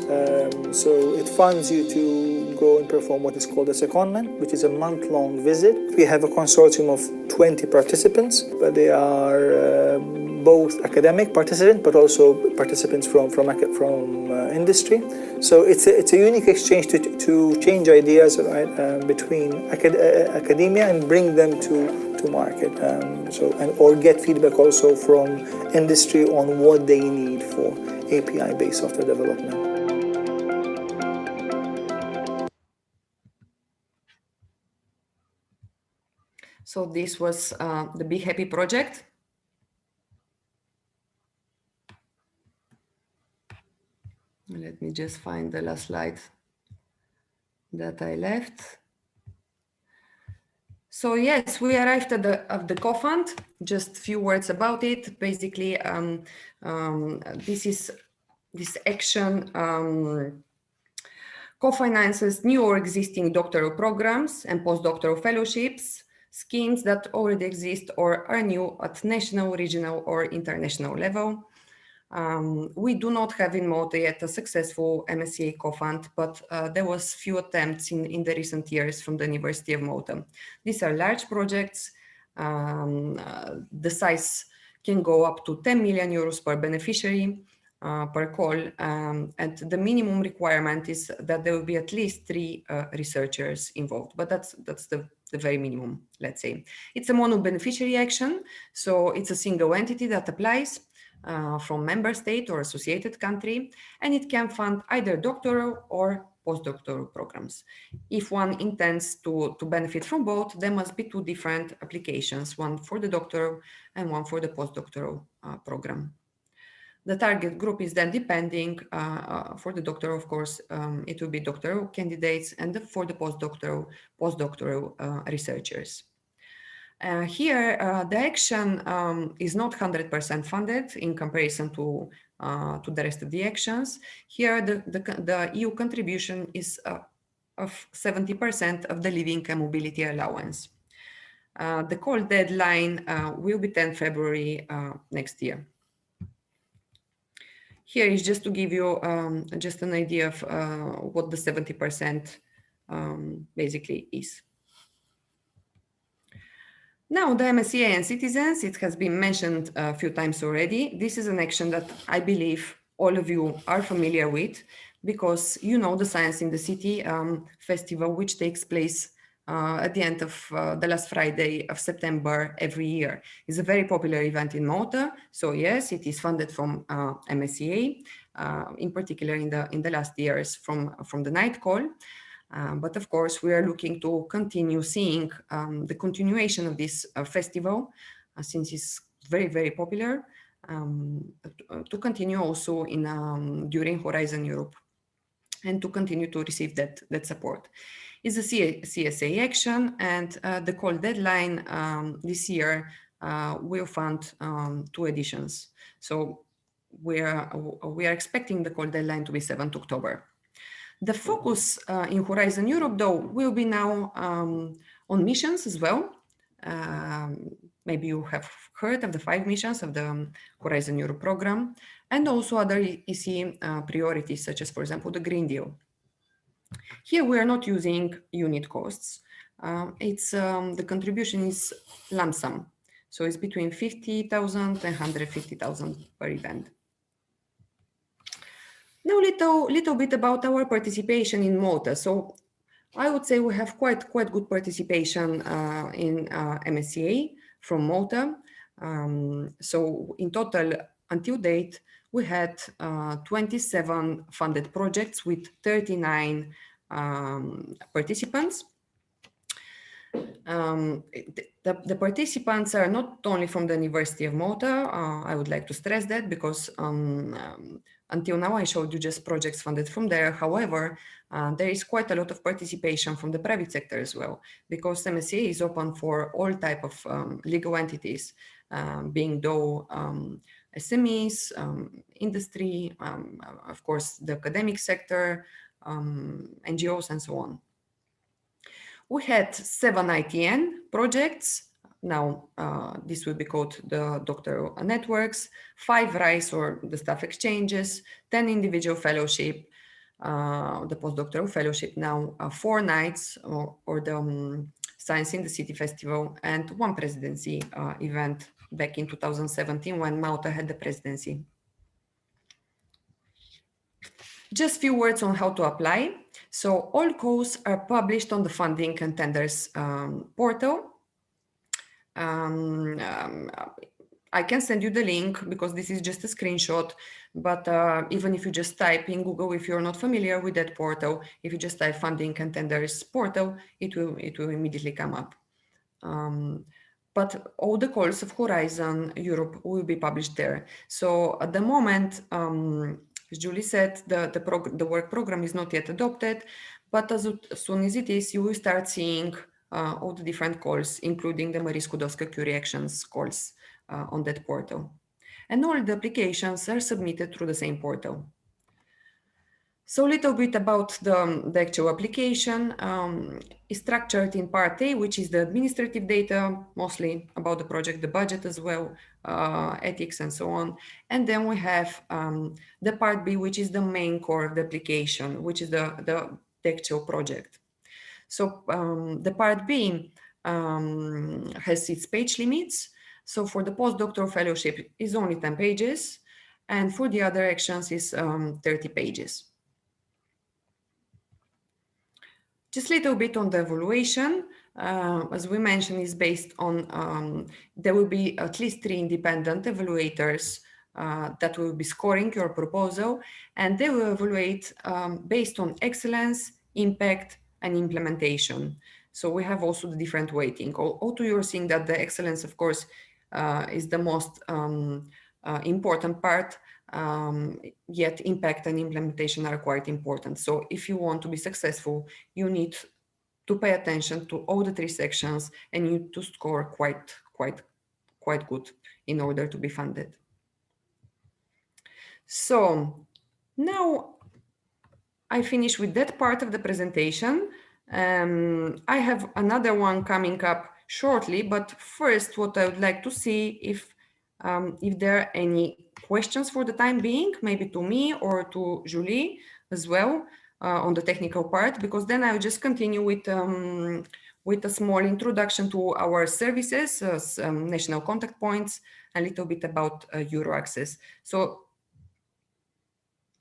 So it funds you to go and perform what is called a secondment, which is a month-long visit. We have a consortium of 20 participants, but they are both academic participants, but also participants from industry. So it's a unique exchange to change ideas, right, between academia and bring them to market. Or get feedback also from industry on what they need for API-based software development. So this was the Be Happy project. Let me just find the last slide that I left. So yes, we arrived at the co-fund. Just a few words about it. Basically, this action co-finances new or existing doctoral programs and postdoctoral fellowships, schemes that already exist or are new at national, regional, or international level. We do not have in Malta yet a successful Msea co-fund, but there was few attempts in the recent years from the University of Malta. These are large projects. The size can go up to 10 million euros per beneficiary per call, and the minimum requirement is that there will be at least 3 researchers involved, but that's the very minimum, let's say. It's a mono-beneficiary action, so it's a single entity that applies from member state or associated country, and it can fund either doctoral or postdoctoral programs. If one intends to benefit from both, there must be 2 different applications, one for the doctoral and one for the postdoctoral program. The target group is then depending for the doctoral, of course, it will be doctoral candidates, and for the postdoctoral researchers. Here, the action is not 100% funded in comparison to the rest of the actions. Here, the EU contribution is of 70% of the living and mobility allowance. The call deadline will be 10 February next year. Here is just to give you just an idea of what the 70% basically is. Now, the Msea and citizens, it has been mentioned a few times already. This is an action that I believe all of you are familiar with, because you know the Science in the City festival, which takes place at the end of the last Friday of September every year. It's a very popular event in Malta. So yes, it is funded from Msea, in particular in the last years from the night call. But of course, we are looking to continue seeing the continuation of this festival, since it's very, very popular, to continue also during Horizon Europe, and to continue to receive that support. It's a CSA action, and the call deadline this year will fund 2 editions. So we are expecting the call deadline to be 7th October. The focus in Horizon Europe, though, will be now on missions as well. Maybe you have heard of the 5 missions of the Horizon Europe program, and also other EC priorities, such as, for example, the Green Deal. Here we are not using unit costs. The contribution is lump sum. So it's between 50,000 and 150,000 per event. Now little bit about our participation in Malta. So I would say we have quite good participation in Msea from Malta. So in total, until date, we had 27 funded projects with 39 participants. The participants are not only from the University of Malta. I would like to stress that because until now I showed you just projects funded from there. However, there is quite a lot of participation from the private sector as well, because Msea is open for all type of legal entities, being though SMEs, industry, of course, the academic sector, NGOs, and so on. We had 7 ITN projects. Now, this will be called the Doctoral Networks, 5 RISE or the staff exchanges, 10 individual fellowship, the Postdoctoral Fellowship now, 4 nights or the Science in the City Festival, and 1 presidency event back in 2017 when Malta had the presidency. Just few words on how to apply. So all calls are published on the funding and tenders portal. I can send you the link because this is just a screenshot, but even if you just type in Google, if you're not familiar with that portal, if you just type funding and tenders portal, it will immediately come up. But all the calls of Horizon Europe will be published there. So at the moment, as Julie said, the work program is not yet adopted, but as soon as it is, you will start seeing all the different calls, including the Marie Skłodowska-Curie Actions calls on that portal. And all the applications are submitted through the same portal. So a little bit about the actual application is structured in part A, which is the administrative data, mostly about the project, the budget as well, ethics and so on. And then we have the part B, which is the main core of the application, which is the actual project. So the part B has its page limits. So for the postdoctoral fellowship is only 10 pages. And for the other actions is 30 pages. Just a little bit on the evaluation, as we mentioned, is based on, there will be at least 3 independent evaluators that will be scoring your proposal, and they will evaluate based on excellence, impact, and implementation. So we have also the different weighting. Although you're seeing that the excellence, of course, is the most important part, yet impact and implementation are quite important. So if you want to be successful, you need to pay attention to all the 3 sections and you need to score quite good in order to be funded. So now I finish with that part of the presentation. I have another one coming up shortly, but first what I would like to see if there are any questions for the time being, maybe to me or to Julie as well on the technical part, because then I'll just continue with a small introduction to our services, national contact points, a little bit about Euro access. So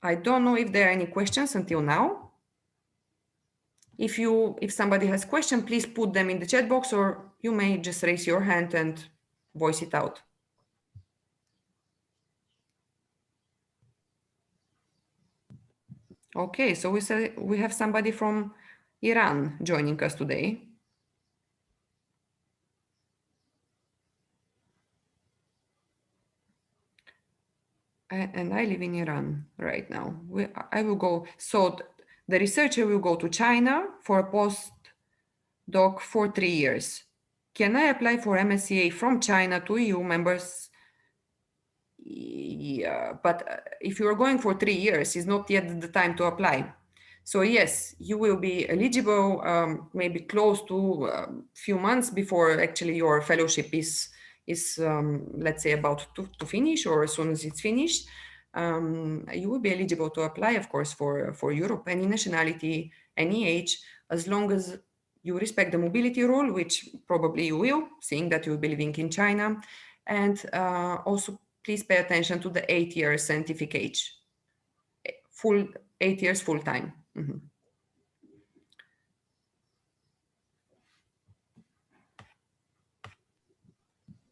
I don't know if there are any questions until now. If somebody has questions, please put them in the chat box, or you may just raise your hand and voice it out. Okay, so we have somebody from Iran joining us today. And I live in Iran right now. I will go, so the researcher will go to China for a postdoc for 3 years. Can I apply for Msea from China to EU members? Yeah, but if you are going for 3 years, it's not yet the time to apply. So yes, you will be eligible maybe close to a few months before actually your fellowship is let's say about to finish, or as soon as it's finished. you will be eligible to apply, of course, for Europe, any nationality, any age, as long as you respect the mobility rule, which probably you will, seeing that you will be living in China. And also, please pay attention to the 8-year scientific age, 8 years full time.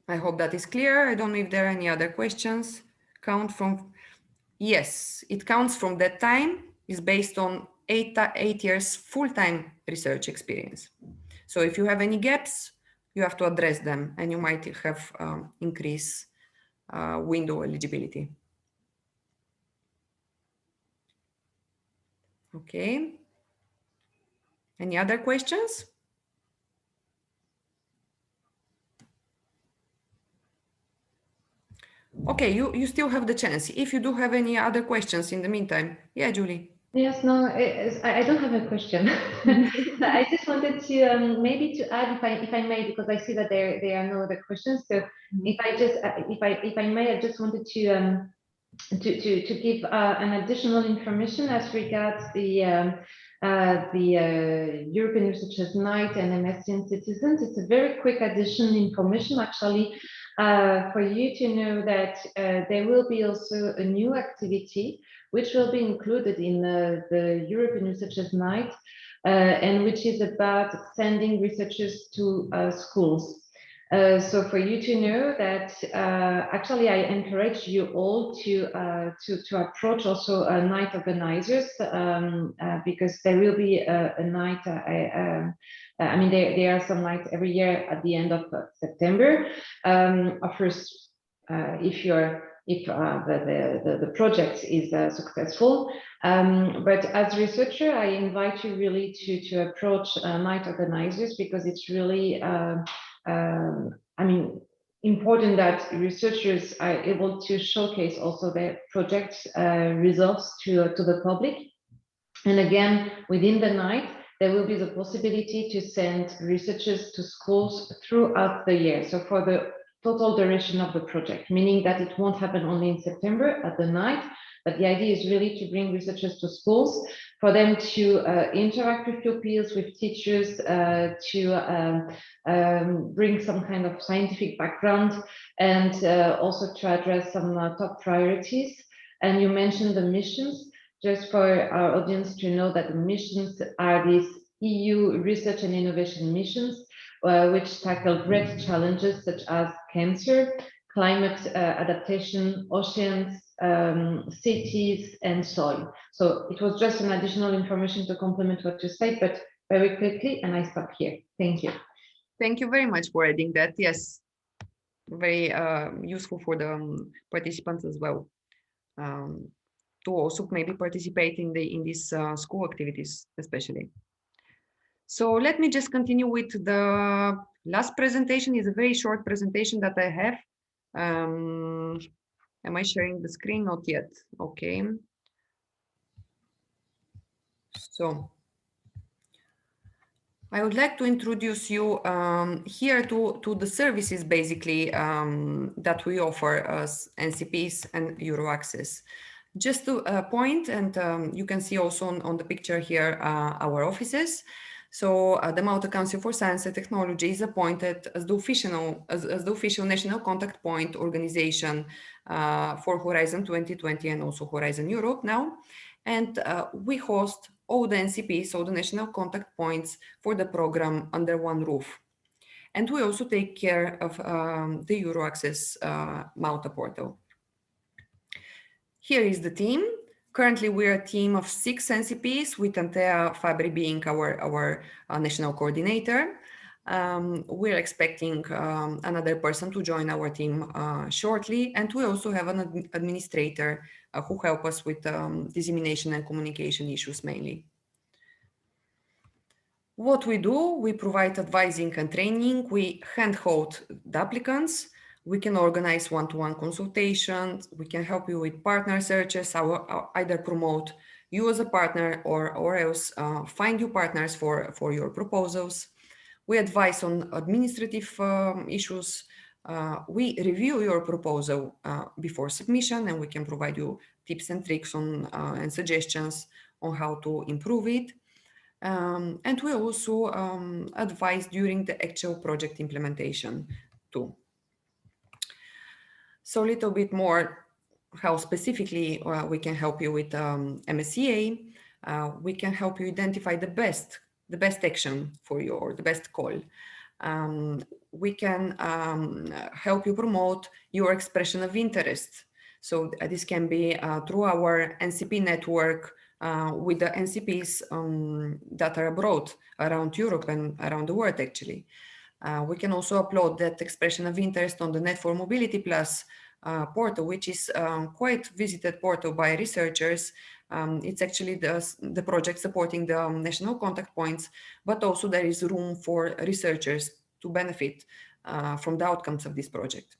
I hope that is clear. I don't know if there are any other questions. Count from, yes, it counts from that time, is based on 8 years full-time research experience. So if you have any gaps, you have to address them, and you might have increased window eligibility. Okay. Any other questions? Okay, you still have the chance. If you do have any other questions in the meantime. Yeah, Julie. Yes, no, I don't have a question. I just wanted to maybe to add, if I may, because I see that there are no other questions. So if I may, I just wanted to give an additional information as regards the European Researchers Night and Msca Citizens. It's a very quick addition information, actually, for you to know that there will be also a new activity which will be included in the European Researchers Night, and which is about sending researchers to schools. So for you to know that actually I encourage you all to approach also night organizers, because there will be a night. I mean, there are some nights every year at the end of September. First, if the project is successful, but as researcher, I invite you really to approach night organizers, because it's really I mean, important that researchers are able to showcase also their project results to the public. And again, within the night, there will be the possibility to send researchers to schools throughout the year. So for the total duration of the project, meaning that it won't happen only in September at the night, but the idea is really to bring researchers to schools, for them to interact with your peers, with teachers, to bring some kind of scientific background, and also to address some top priorities. And you mentioned the missions, just for our audience to know that the missions are these EU research and innovation missions, which tackle great challenges such as cancer, climate adaptation, oceans, cities, and soil. So it was just an additional information to complement what you said, but very quickly, and I stop here. Thank you. Thank you very much for adding that. Yes, very useful for the participants as well, to also maybe participate in these school activities, especially. So let me just continue with the last presentation. Is a very short presentation that I have. Am I sharing the screen? Not yet. Okay. So I would like to introduce you here to the services basically that we offer as NCPs and Euro Access. Just to point, and you can see also on the picture here our offices. So the Malta Council for Science and Technology is appointed as the official national contact point organization for Horizon 2020 and also Horizon Europe now. And we host all the NCPs, all the national contact points for the program under one roof. And we also take care of the Euro Access Malta portal. Here is the team. Currently, we're a team of 6 NCPs, with Antea Fabri being our national coordinator. We're expecting another person to join our team shortly, and we also have an administrator who help us with dissemination and communication issues mainly. What we do, we provide advising and training. We handhold the applicants. We can organize one-to-one consultations. We can help you with partner searches, either promote you as a partner or else find you partners for your proposals. We advise on administrative issues, we review your proposal before submission, and we can provide you tips and tricks on and suggestions on how to improve it. And we also advise during the actual project implementation too. So a little bit more how specifically we can help you with Msea. We can help you identify the best action for you, or the best call. We can help you promote your expression of interest. So this can be through our NCP network with the NCPs that are abroad around Europe and around the world, actually. We can also upload that expression of interest on the Net4Mobility Plus portal, which is quite visited portal by researchers. It's actually the project supporting the national contact points, but also there is room for researchers to benefit from the outcomes of this project.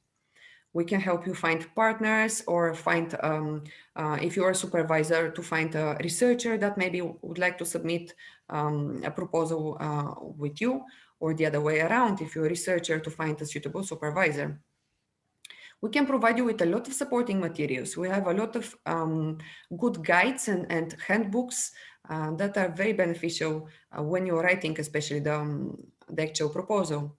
We can help you find partners, or find, if you're a supervisor, to find a researcher that maybe would like to submit a proposal with you, or the other way around, if you're a researcher, to find a suitable supervisor. We can provide you with a lot of supporting materials. We have a lot of good guides and handbooks that are very beneficial when you're writing, especially the actual proposal.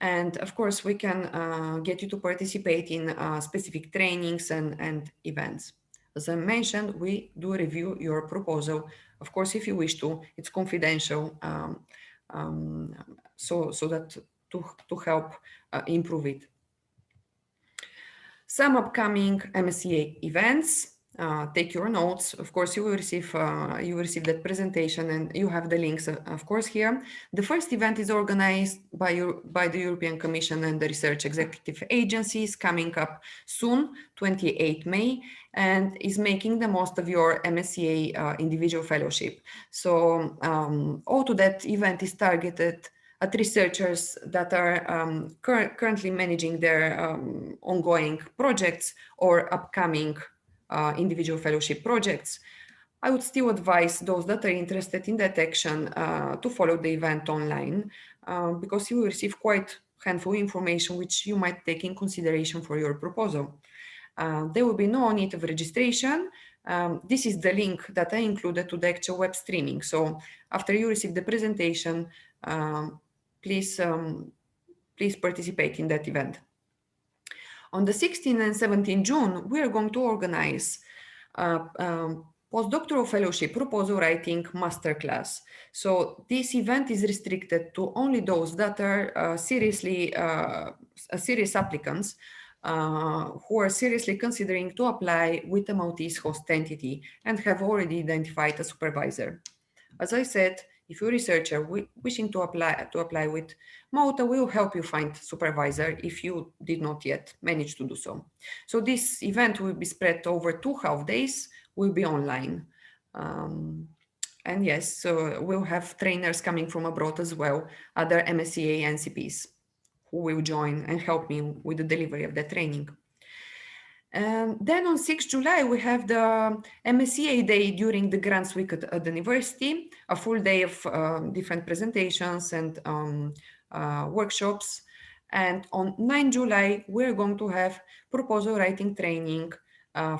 And of course, we can get you to participate in specific trainings and events. As I mentioned, we do review your proposal. Of course, if you wish to, it's confidential, so that to help improve it. Some upcoming Msea events. Take your notes. Of course, you will receive that presentation, and you have the links, of course, here. The first event is organized by the European Commission and the Research Executive Agencies, coming up soon, 28 May, and is making the most of your Msea individual fellowship. So also that event is targeted at researchers that are currently managing their ongoing projects or upcoming individual fellowship projects. I would still advise those that are interested in that action to follow the event online, because you will receive quite handful information which you might take in consideration for your proposal. There will be no need of registration. This is the link that I included to the actual web streaming. So after you receive the presentation, please participate in that event. On the 16th and 17th June, we are going to organize Postdoctoral Fellowship Proposal Writing Masterclass. So this event is restricted to only those that are serious applicants who are seriously considering to apply with a Maltese host entity and have already identified a supervisor. As I said, if you're a researcher wishing to apply with Malta, we will help you find supervisor if you did not yet manage to do so. So this event will be spread over 2 half days, will be online. And yes, so we'll have trainers coming from abroad as well, other Msea NCPs who will join and help me with the delivery of the training. And then on 6th July, we have the Msea Day during the Grants Week at the university, a full day of different presentations and workshops. And on 9th July, we're going to have proposal writing training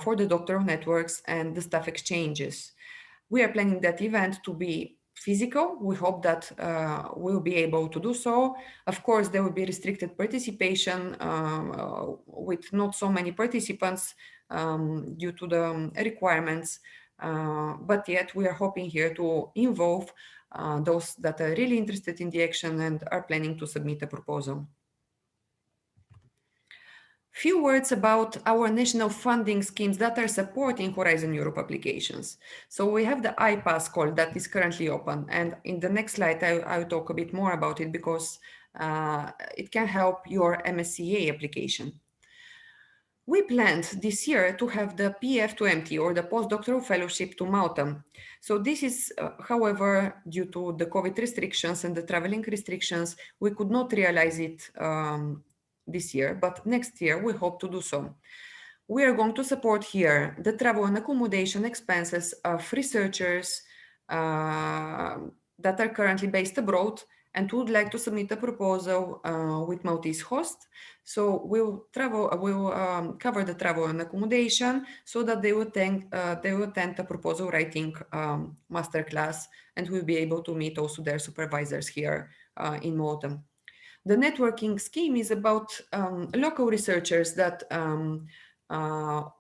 for the Doctoral Networks and the staff exchanges. We are planning that event to be physical. We hope that we'll be able to do so. Of course, there will be restricted participation with not so many participants due to the requirements, but yet we are hoping here to involve those that are really interested in the action and are planning to submit a proposal. Few words about our national funding schemes that are supporting Horizon Europe applications. So we have the iPass call that is currently open, and in the next slide I will talk a bit more about it because it can help your Msea application. We planned this year to have the PF to MT, or the Postdoctoral Fellowship to Malta. So this is, however, due to the COVID restrictions and the traveling restrictions, we could not realize it this year, but next year we hope to do so. We are going to support here the travel and accommodation expenses of researchers that are currently based abroad and would like to submit a proposal with Maltese host. So we'll cover the travel and accommodation so that they will attend a proposal writing masterclass, and we'll be able to meet also their supervisors here in Malta. The networking scheme is about local researchers that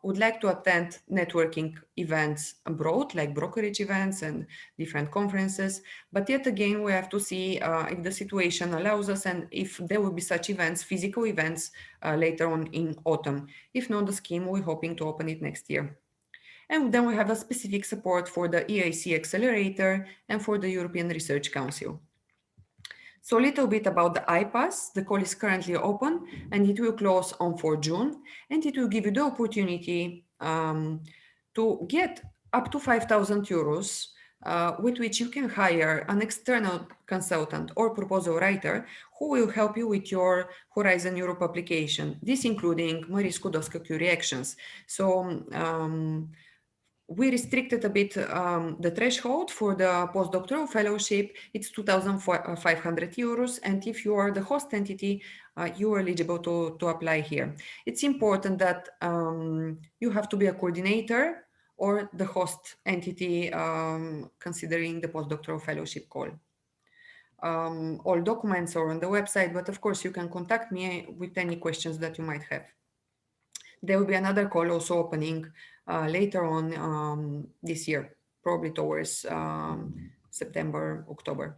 would like to attend networking events abroad, like brokerage events and different conferences. But yet again, we have to see if the situation allows us and if there will be such events, physical events, later on in autumn. If not, the scheme, we're hoping to open it next year. And then we have a specific support for the EIC Accelerator and for the European Research Council. So a little bit about the iPass. The call is currently open and it will close on 4 June, and it will give you the opportunity to get up to 5,000 euros with which you can hire an external consultant or proposal writer who will help you with your Horizon Europe application. This including Marie Skłodowska-Curie actions. So we restricted a bit the threshold for the postdoctoral fellowship. It's 2,500 euros. And if you are the host entity, you are eligible to apply here. It's important that you have to be a coordinator or the host entity considering the postdoctoral fellowship call. All documents are on the website, but of course you can contact me with any questions that you might have. There will be another call also opening later on this year, probably towards September, October.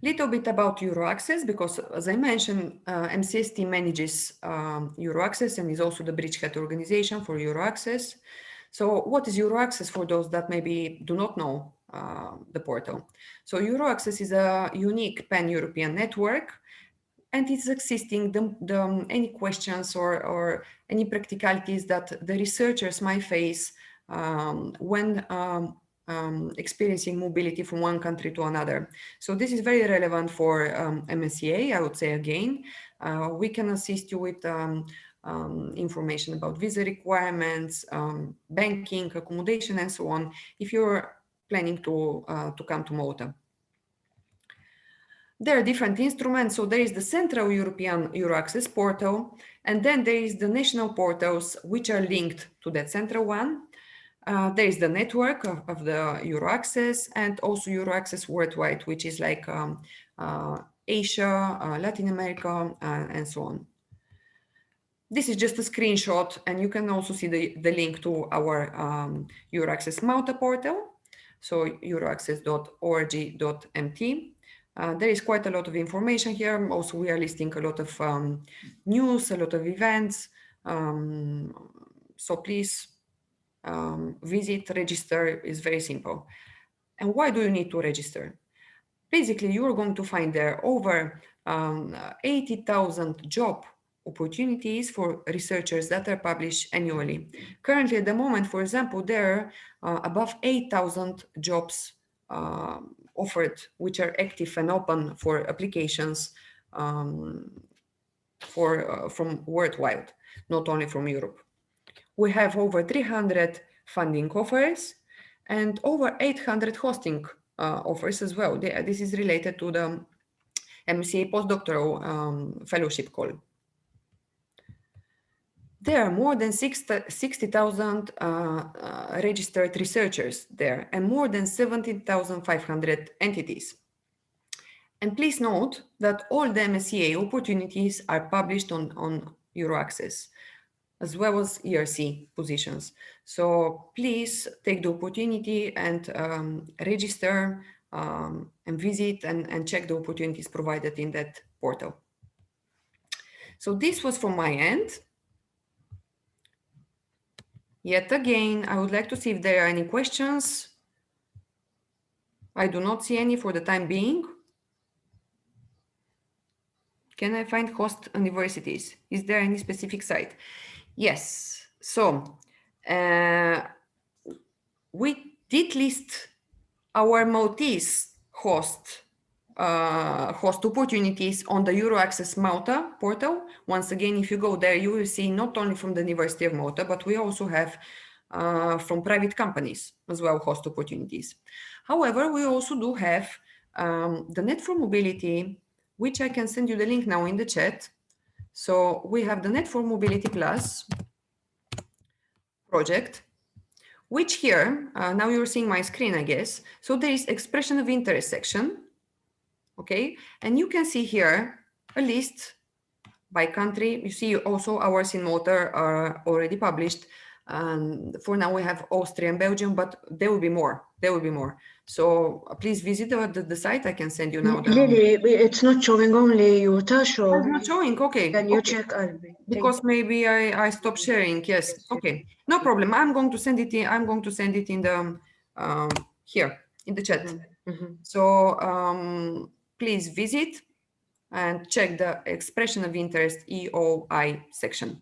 Little bit about Euroaccess, because as I mentioned, MCS team manages Euroaccess and is also the bridgehead organization for Euroaccess. So what is Euroaccess for those that maybe do not know the portal? So Euroaccess is a unique pan-European network, and it's assisting any questions or any practicalities that the researchers might face when experiencing mobility from one country to another. So this is very relevant for Msea, I would say again. We can assist you with information about visa requirements, banking, accommodation, and so on, if you're planning to come to Malta. There are different instruments. So there is the Central European Euroaccess portal, and then there is the national portals, which are linked to that central one. There is the network of the Euroaccess, and also Euroaccess Worldwide, which is like Asia, Latin America, and so on. This is just a screenshot, and you can also see the link to our Euroaccess Malta portal, so euroaccess.org.mt. There is quite a lot of information here. Also, we are listing a lot of news, a lot of events. So please visit, register. Is very simple. And why do you need to register? Basically, you are going to find there over 80,000 job opportunities for researchers that are published annually. Currently, at the moment, for example, there are above 8,000 jobs offered, which are active and open for applications from worldwide, not only from Europe. We have over 300 funding offers and over 800 hosting offers as well. This is related to the Msea postdoctoral fellowship call. There are more than 60,000 registered researchers there and more than 17,500 entities. And please note that all the Msea opportunities are published on Euroaccess, as well as ERC positions. So please take the opportunity and register and visit and check the opportunities provided in that portal. So this was from my end. Yet again, I would like to see if there are any questions. I do not see any for the time being. Can I find host universities? Is there any specific site? Yes. So we did list our Maltese host opportunities on the Euroaccess Malta portal. Once again, if you go there, you will see not only from the University of Malta, but we also have from private companies as well host opportunities. However, we also do have the Net for Mobility, which I can send you the link now in the chat. So we have the Net for Mobility Plus project, which here, now you're seeing my screen, I guess. So there is expression of interest section, okay? And you can see here a list by country. You see also ours in Malta are already published. For now we have Austria and Belgium, but there will be more. There will be more. So please visit the site. I can send you now. Lily, it's not showing only Utah. It's not showing. Okay. Can you okay. check, Albi? Because maybe I stopped sharing. Yes. Okay. No problem. I'm going to send it in. I'm going to send it in the here in the chat. So please visit and check the expression of interest EOI section.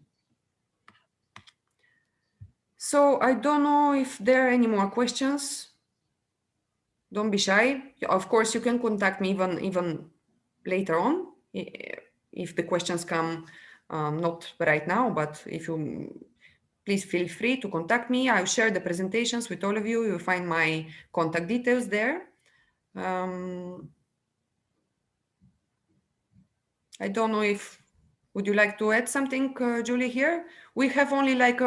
So I don't know if there are any more questions. Don't be shy. Of course, you can contact me even later on if the questions come, not right now, but if you please feel free to contact me. I'll share the presentations with all of you. You'll find my contact details there. I don't know if, would you like to add something, Julie, here? We have only like,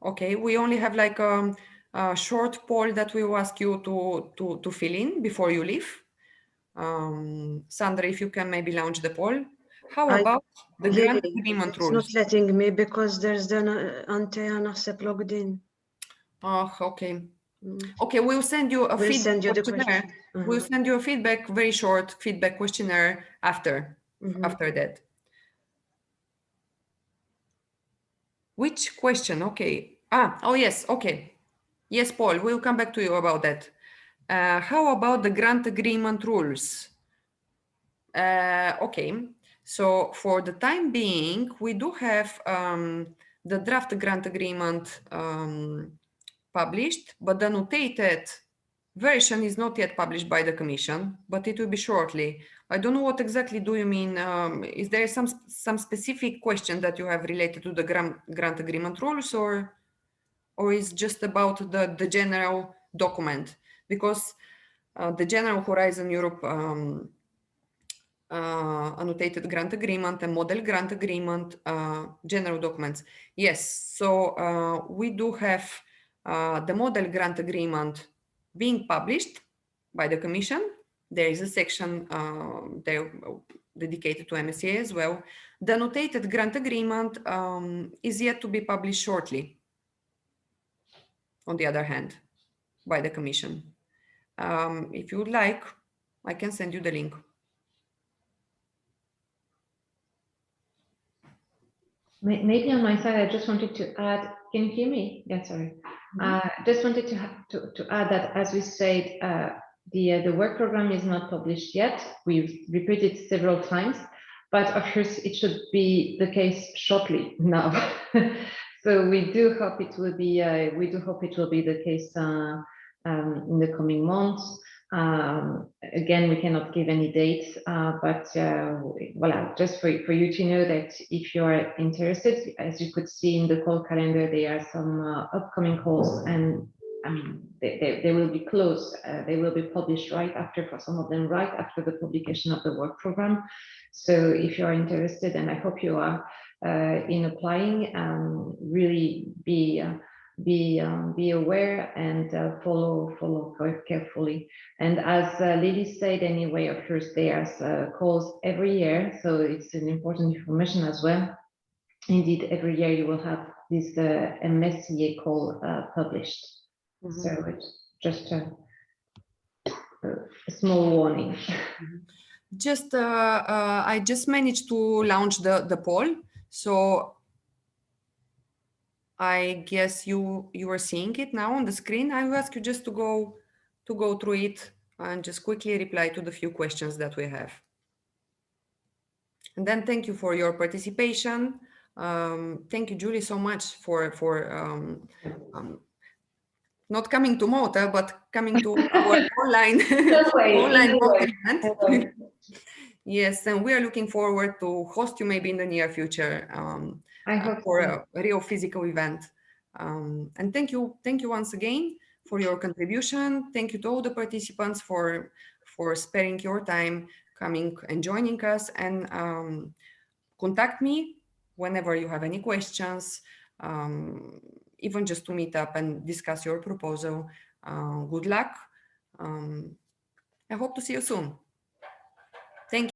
okay, we only have like a short poll that we will ask you to fill in before you leave. Sandra, if you can maybe launch the poll. How about the grant agreement rules? It's not letting me because there's the Ante logged in. Oh, okay. Okay, we'll send you a feedback questionnaire. We'll send you a feedback, very short feedback questionnaire after that. Which question? Okay. Oh yes. Okay. Yes, Paul, we'll come back to you about that. How about the grant agreement rules? Okay. So for the time being, we do have the draft grant agreement published, but the annotated version is not yet published by the Commission, but it will be shortly. I don't know what exactly do you mean. Is there some specific question that you have related to the grant agreement rules, or is just about the general document? Because the General Horizon Europe annotated grant agreement and model grant agreement, general documents. Yes, so we do have the model grant agreement being published by the Commission. There is a section there dedicated to Msea as well. The annotated grant agreement is yet to be published shortly, on the other hand, by the Commission. If you would like, I can send you the link. Maybe on my side, I just wanted to add, can you hear me? Yeah, sorry. Just wanted to add that, as we said, the work program is not published yet. We've repeated several times, but of course it should be the case shortly now. So we do hope it will be. We do hope it will be the case in the coming months. Again, we cannot give any dates, but voila, just for you to know that if you are interested, as you could see in the call calendar, there are some upcoming calls, and I mean, they will be closed. They will be published right after, for some of them, right after the publication of the work program. So if you are interested, and I hope you are, in applying, really be aware and follow carefully. And as Lily said, anyway, of course, there's calls every year, so it's an important information as well. Indeed, every year you will have this Msea call published. So it's just a small warning. Just I just managed to launch the poll, so I guess you are seeing it now on the screen. I will ask you just to go through it and just quickly reply to the few questions that we have. And then thank you for your participation. Thank you, Julie, so much for not coming to Malta, but coming to our online event. Yes, and we are looking forward to host you maybe in the near future for a real physical event. And thank you once again for your contribution. Thank you to all the participants for for sparing your time, coming and joining us, and contact me whenever you have any questions, even just to meet up and discuss your proposal. Good luck. I hope to see you soon.